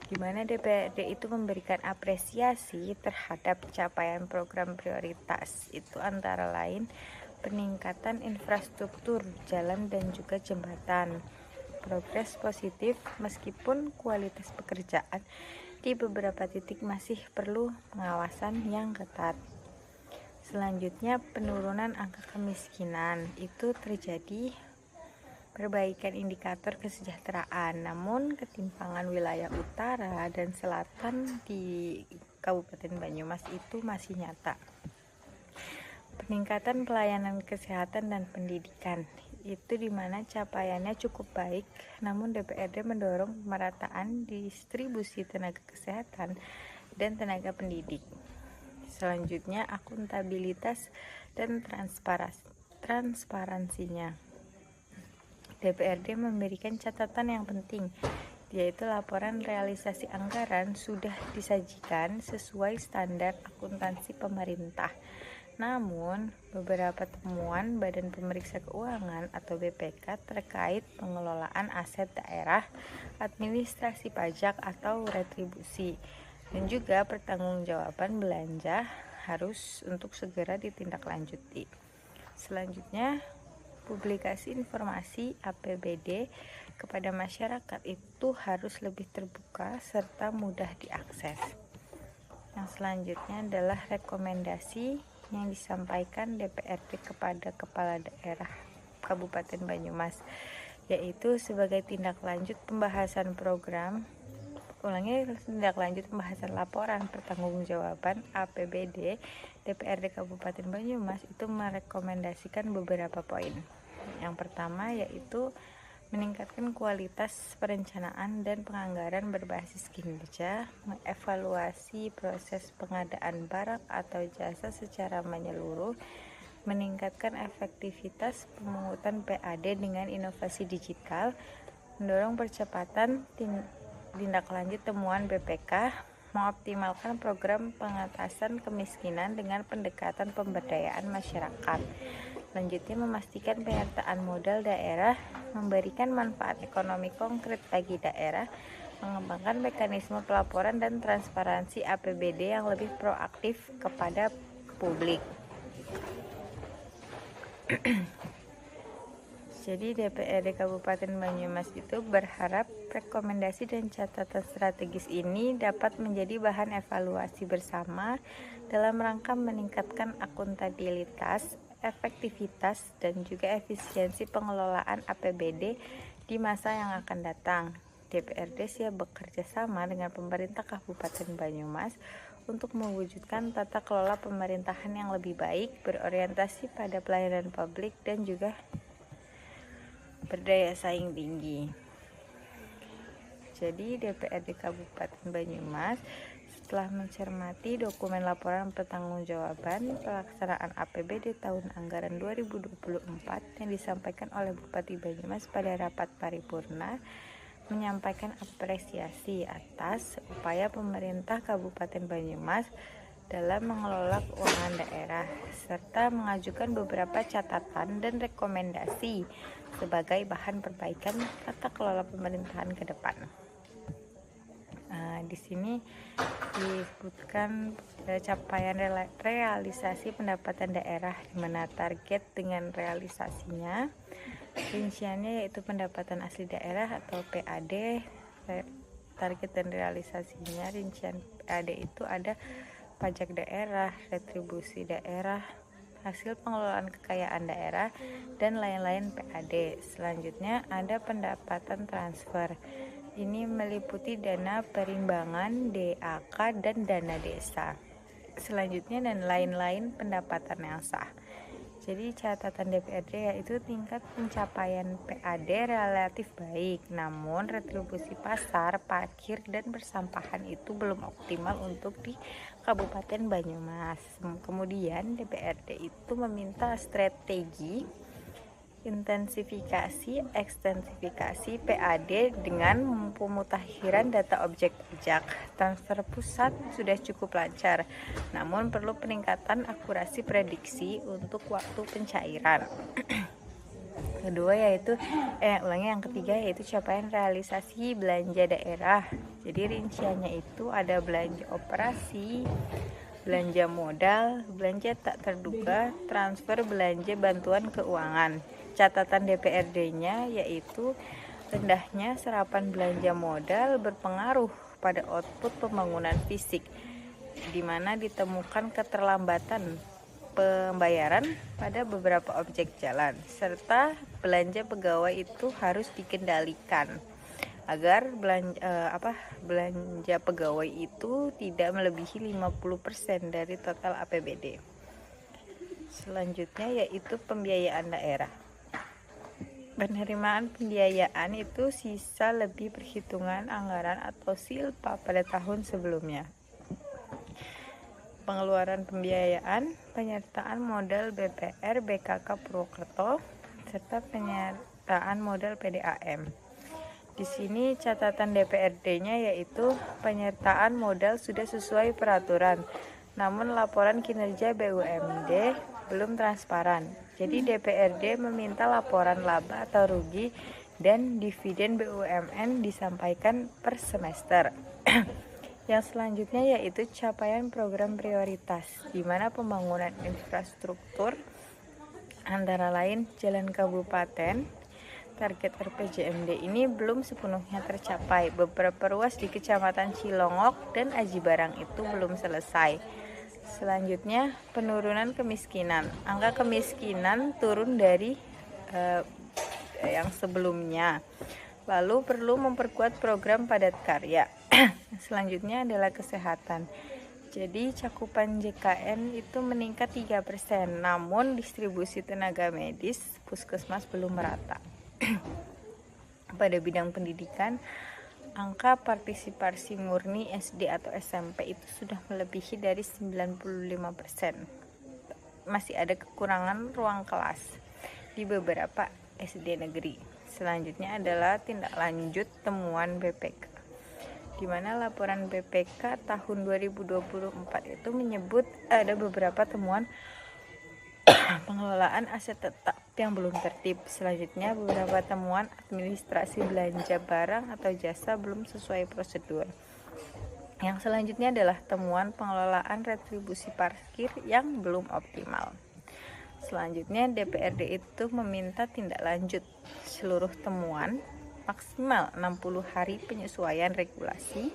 di mana DPRD itu memberikan apresiasi terhadap capaian program prioritas. Itu antara lain peningkatan infrastruktur jalan dan juga jembatan, progres positif meskipun kualitas pekerjaan di beberapa titik masih perlu pengawasan yang ketat. Selanjutnya, penurunan angka kemiskinan itu terjadi. Perbaikan indikator kesejahteraan, namun ketimpangan wilayah utara dan selatan di Kabupaten Banyumas itu masih nyata. Peningkatan pelayanan kesehatan dan pendidikan itu dimana capaiannya cukup baik, namun DPRD mendorong pemerataan distribusi tenaga kesehatan dan tenaga pendidik. Selanjutnya, akuntabilitas dan transparansinya. DPRD memberikan catatan yang penting, yaitu laporan realisasi anggaran sudah disajikan sesuai standar akuntansi pemerintah. Namun, beberapa temuan Badan Pemeriksa Keuangan atau BPK terkait pengelolaan aset daerah, administrasi pajak atau retribusi, dan juga pertanggungjawaban belanja harus untuk segera ditindaklanjuti. Selanjutnya, publikasi informasi APBD kepada masyarakat itu harus lebih terbuka serta mudah diakses. Yang selanjutnya adalah rekomendasi yang disampaikan DPRD kepada Kepala Daerah Kabupaten Banyumas, yaitu sebagai tindak lanjut pembahasan pembahasan laporan pertanggungjawaban APBD, DPRD Kabupaten Banyumas itu merekomendasikan beberapa poin. Yang pertama yaitu meningkatkan kualitas perencanaan dan penganggaran berbasis kinerja, mengevaluasi proses pengadaan barang atau jasa secara menyeluruh, meningkatkan efektivitas pemungutan PAD dengan inovasi digital, mendorong percepatan tindak lanjut temuan BPK, mengoptimalkan program pengatasan kemiskinan dengan pendekatan pemberdayaan masyarakat. Selanjutnya, memastikan penyertaan modal daerah, memberikan manfaat ekonomi konkret bagi daerah, mengembangkan mekanisme pelaporan dan transparansi APBD yang lebih proaktif kepada publik. Jadi DPRD Kabupaten Banyumas itu berharap rekomendasi dan catatan strategis ini dapat menjadi bahan evaluasi bersama dalam rangka meningkatkan akuntabilitas, efektivitas, dan juga efisiensi pengelolaan APBD di masa yang akan datang. DPRD siap bekerja sama dengan pemerintah Kabupaten Banyumas untuk mewujudkan tata kelola pemerintahan yang lebih baik, berorientasi pada pelayanan publik dan juga berdaya saing tinggi. Jadi DPRD Kabupaten Banyumas setelah mencermati dokumen laporan pertanggungjawaban pelaksanaan APBD tahun anggaran 2024 yang disampaikan oleh Bupati Banyumas pada rapat paripurna, menyampaikan apresiasi atas upaya pemerintah Kabupaten Banyumas dalam mengelola keuangan daerah, serta mengajukan beberapa catatan dan rekomendasi sebagai bahan perbaikan tata kelola pemerintahan ke depan. Di sini disebutkan capaian realisasi pendapatan daerah, di mana target dengan realisasinya, rinciannya yaitu pendapatan asli daerah atau PAD. Target dan realisasinya, rincian PAD itu ada pajak daerah, retribusi daerah, hasil pengelolaan kekayaan daerah, dan lain-lain PAD. Selanjutnya ada pendapatan transfer. Ini meliputi dana perimbangan, DAK, dan dana desa. Selanjutnya dan lain-lain pendapatan yang sah. Jadi catatan DPRD yaitu tingkat pencapaian PAD relatif baik, namun retribusi pasar, parkir, dan persampahan itu belum optimal untuk di Kabupaten Banyumas. Kemudian DPRD itu meminta strategi intensifikasi, ekstensifikasi PAD dengan pemutakhiran data objek pajak. Transfer pusat sudah cukup lancar, namun perlu peningkatan akurasi prediksi untuk waktu pencairan. Yang ketiga yaitu capaian realisasi belanja daerah. Jadi rinciannya itu ada belanja operasi, belanja modal, belanja tak terduga, transfer belanja bantuan keuangan. Catatan DPRD-nya yaitu rendahnya serapan belanja modal berpengaruh pada output pembangunan fisik, di mana ditemukan keterlambatan pembayaran pada beberapa objek jalan, serta belanja pegawai itu harus dikendalikan agar belanja pegawai itu tidak melebihi 50% dari total APBD. Selanjutnya yaitu pembiayaan daerah. Penerimaan pembiayaan itu sisa lebih perhitungan anggaran atau silpa pada tahun sebelumnya. Pengeluaran pembiayaan, penyertaan modal BPR BKK Purwokerto, serta penyertaan modal PDAM. Di sini catatan DPRD-nya yaitu penyertaan modal sudah sesuai peraturan, namun laporan kinerja BUMD belum transparan. Jadi DPRD meminta laporan laba atau rugi dan dividen BUMN disampaikan per semester. Yang selanjutnya yaitu capaian program prioritas, di mana pembangunan infrastruktur antara lain jalan kabupaten, target RPJMD ini belum sepenuhnya tercapai. Beberapa ruas di Kecamatan Cilongok dan Aji Barang itu belum selesai. Selanjutnya penurunan kemiskinan. Angka kemiskinan turun dari yang sebelumnya. Lalu perlu memperkuat program padat karya. Selanjutnya adalah kesehatan. Jadi cakupan JKN itu meningkat 3%, namun distribusi tenaga medis puskesmas belum merata. Pada bidang pendidikan, angka partisipasi murni SD atau SMP itu sudah melebihi dari 95%. Masih ada kekurangan ruang kelas di beberapa SD negeri. Selanjutnya adalah tindak lanjut temuan BPK, di mana laporan BPK tahun 2024 itu menyebut ada beberapa temuan pengelolaan aset tetap yang belum tertib. Selanjutnya beberapa temuan administrasi belanja barang atau jasa belum sesuai prosedur. Yang selanjutnya adalah temuan pengelolaan retribusi parkir yang belum optimal. Selanjutnya DPRD itu meminta tindak lanjut seluruh temuan, maksimal 60 hari penyesuaian regulasi,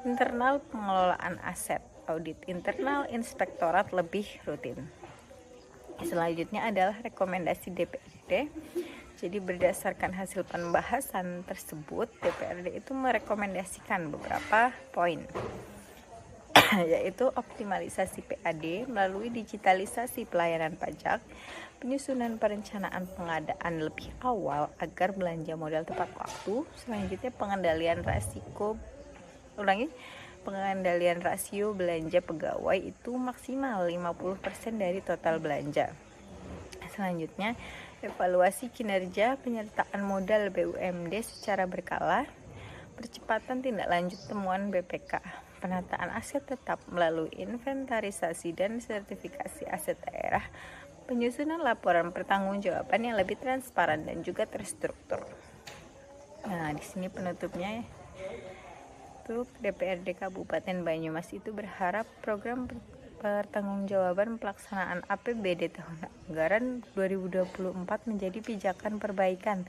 internal pengelolaan aset, audit internal inspektorat lebih rutin. Selanjutnya adalah rekomendasi DPRD. Jadi berdasarkan hasil pembahasan tersebut, DPRD itu merekomendasikan beberapa poin, yaitu optimalisasi PAD melalui digitalisasi pelayanan pajak, penyusunan perencanaan pengadaan lebih awal agar belanja modal tepat waktu. Selanjutnya pengendalian rasio belanja pegawai itu maksimal 50% dari total belanja. Selanjutnya evaluasi kinerja penyertaan modal BUMD secara berkala, percepatan tindak lanjut temuan BPK, penataan aset tetap melalui inventarisasi dan sertifikasi aset daerah, penyusunan laporan pertanggungjawaban yang lebih transparan dan juga terstruktur. Nah, di sini penutupnya untuk DPRD Kabupaten Banyumas itu berharap program pertanggungjawaban pelaksanaan APBD tahun anggaran 2024 menjadi pijakan perbaikan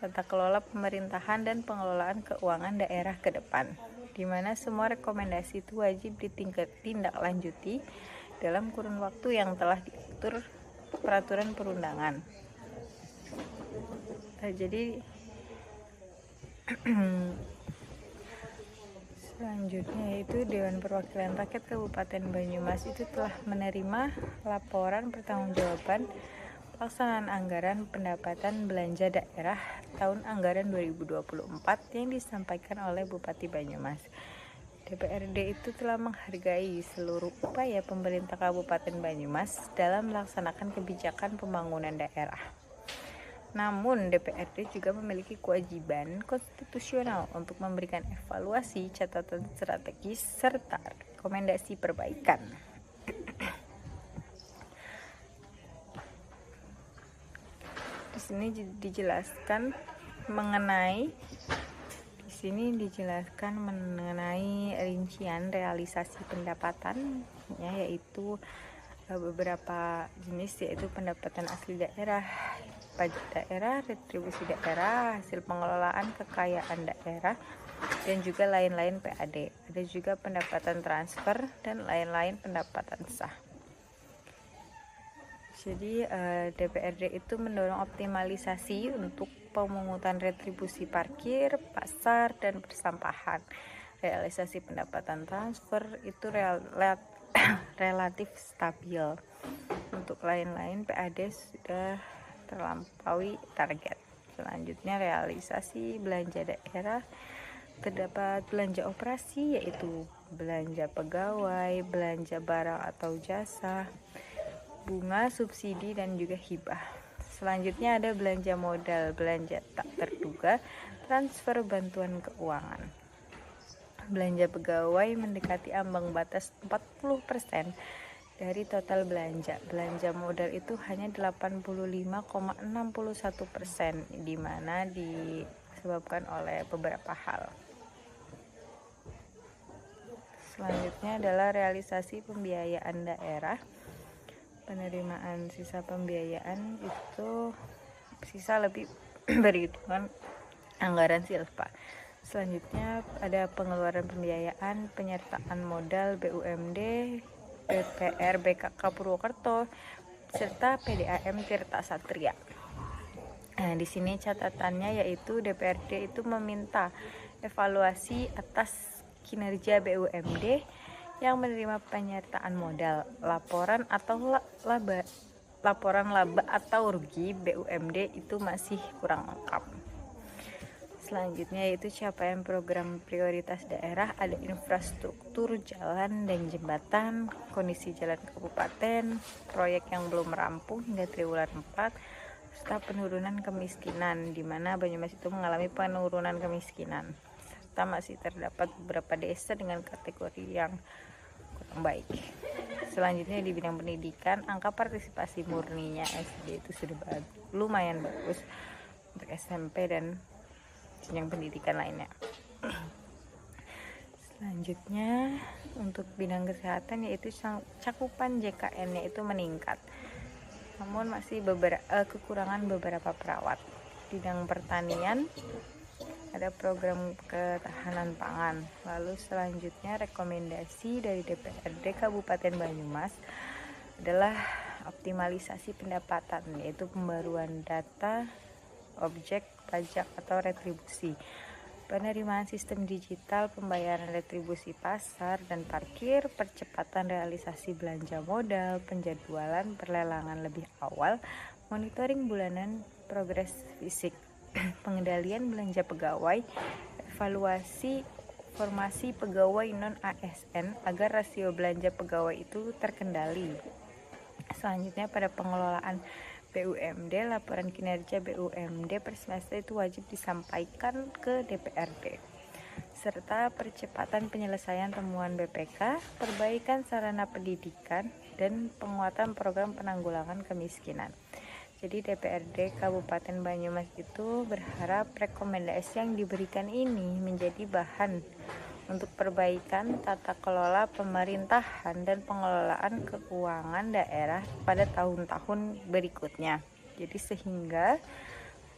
tata kelola pemerintahan dan pengelolaan keuangan daerah ke depan, di mana semua rekomendasi itu wajib ditindaklanjuti dalam kurun waktu yang telah diatur peraturan perundangan. Jadi selanjutnya yaitu Dewan Perwakilan Rakyat Kabupaten Banyumas itu telah menerima laporan pertanggungjawaban pelaksanaan anggaran pendapatan belanja daerah tahun anggaran 2024 yang disampaikan oleh Bupati Banyumas. DPRD itu telah menghargai seluruh upaya pemerintah Kabupaten Banyumas dalam melaksanakan kebijakan pembangunan daerah. Namun DPRD juga memiliki kewajiban konstitusional untuk memberikan evaluasi, catatan strategis, serta rekomendasi perbaikan. Di sini dijelaskan mengenai rincian realisasi pendapatan, ya, yaitu beberapa jenis, yaitu pendapatan asli daerah, pajak daerah, retribusi daerah, hasil pengelolaan kekayaan daerah, dan juga lain-lain PAD. Ada juga pendapatan transfer dan lain-lain pendapatan sah. Jadi DPRD itu mendorong optimalisasi untuk pemungutan retribusi parkir, pasar, dan persampahan. Realisasi pendapatan transfer itu relatif stabil. Untuk lain-lain PAD sudah terlampaui target. Selanjutnya realisasi belanja daerah, terdapat belanja operasi, yaitu belanja pegawai, belanja barang atau jasa, bunga, subsidi, dan juga hibah. Selanjutnya ada belanja modal, belanja tak terduga, transfer bantuan keuangan. Belanja pegawai mendekati ambang batas 40% dari total belanja. Belanja modal itu hanya 85,61%, di mana disebabkan oleh beberapa hal. Selanjutnya adalah realisasi pembiayaan daerah. Penerimaan sisa pembiayaan itu sisa lebih berhitungan anggaran silpa. Selanjutnya ada pengeluaran pembiayaan, penyertaan modal BUMD, BPR BKK Purwokerto, serta PDAM Tirta Satria. Nah, di sini catatannya yaitu DPRD itu meminta evaluasi atas kinerja BUMD yang menerima penyertaan modal, laporan laba atau rugi BUMD itu masih kurang lengkap. Selanjutnya yaitu capaian program prioritas daerah, ada infrastruktur jalan dan jembatan, kondisi jalan kabupaten, proyek yang belum rampung hingga triwulan 4, serta penurunan kemiskinan, di mana Banyumas itu mengalami penurunan kemiskinan, serta masih terdapat beberapa desa dengan kategori yang kurang baik. Selanjutnya di bidang pendidikan, angka partisipasi murninya SD itu sudah lumayan bagus untuk SMP dan jenjang pendidikan lainnya. Selanjutnya untuk bidang kesehatan, yaitu cakupan JKN-nya itu meningkat, namun masih kekurangan beberapa perawat. Bidang pertanian ada program ketahanan pangan. Lalu selanjutnya rekomendasi dari DPRD Kabupaten Banyumas adalah optimalisasi pendapatan, yaitu pembaruan data objek pajak atau retribusi, penerimaan sistem digital, pembayaran retribusi pasar dan parkir, percepatan realisasi belanja modal, penjadwalan perlelangan lebih awal, monitoring bulanan progres fisik, pengendalian belanja pegawai, evaluasi formasi pegawai non-ASN agar rasio belanja pegawai itu terkendali. Selanjutnya pada pengelolaan BUMD, laporan kinerja BUMD per semester itu wajib disampaikan ke DPRD, serta percepatan penyelesaian temuan BPK, perbaikan sarana pendidikan, dan penguatan program penanggulangan kemiskinan. Jadi DPRD Kabupaten Banyumas itu berharap rekomendasi yang diberikan ini menjadi bahan untuk perbaikan tata kelola pemerintahan dan pengelolaan keuangan daerah pada tahun-tahun berikutnya. Jadi sehingga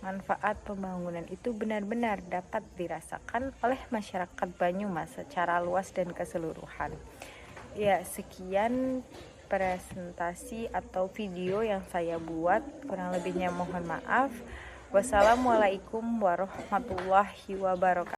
manfaat pembangunan itu benar-benar dapat dirasakan oleh masyarakat Banyumas secara luas dan keseluruhan. Ya, sekian presentasi atau video yang saya buat, kurang lebihnya mohon maaf. Wassalamualaikum warahmatullahi wabarakatuh.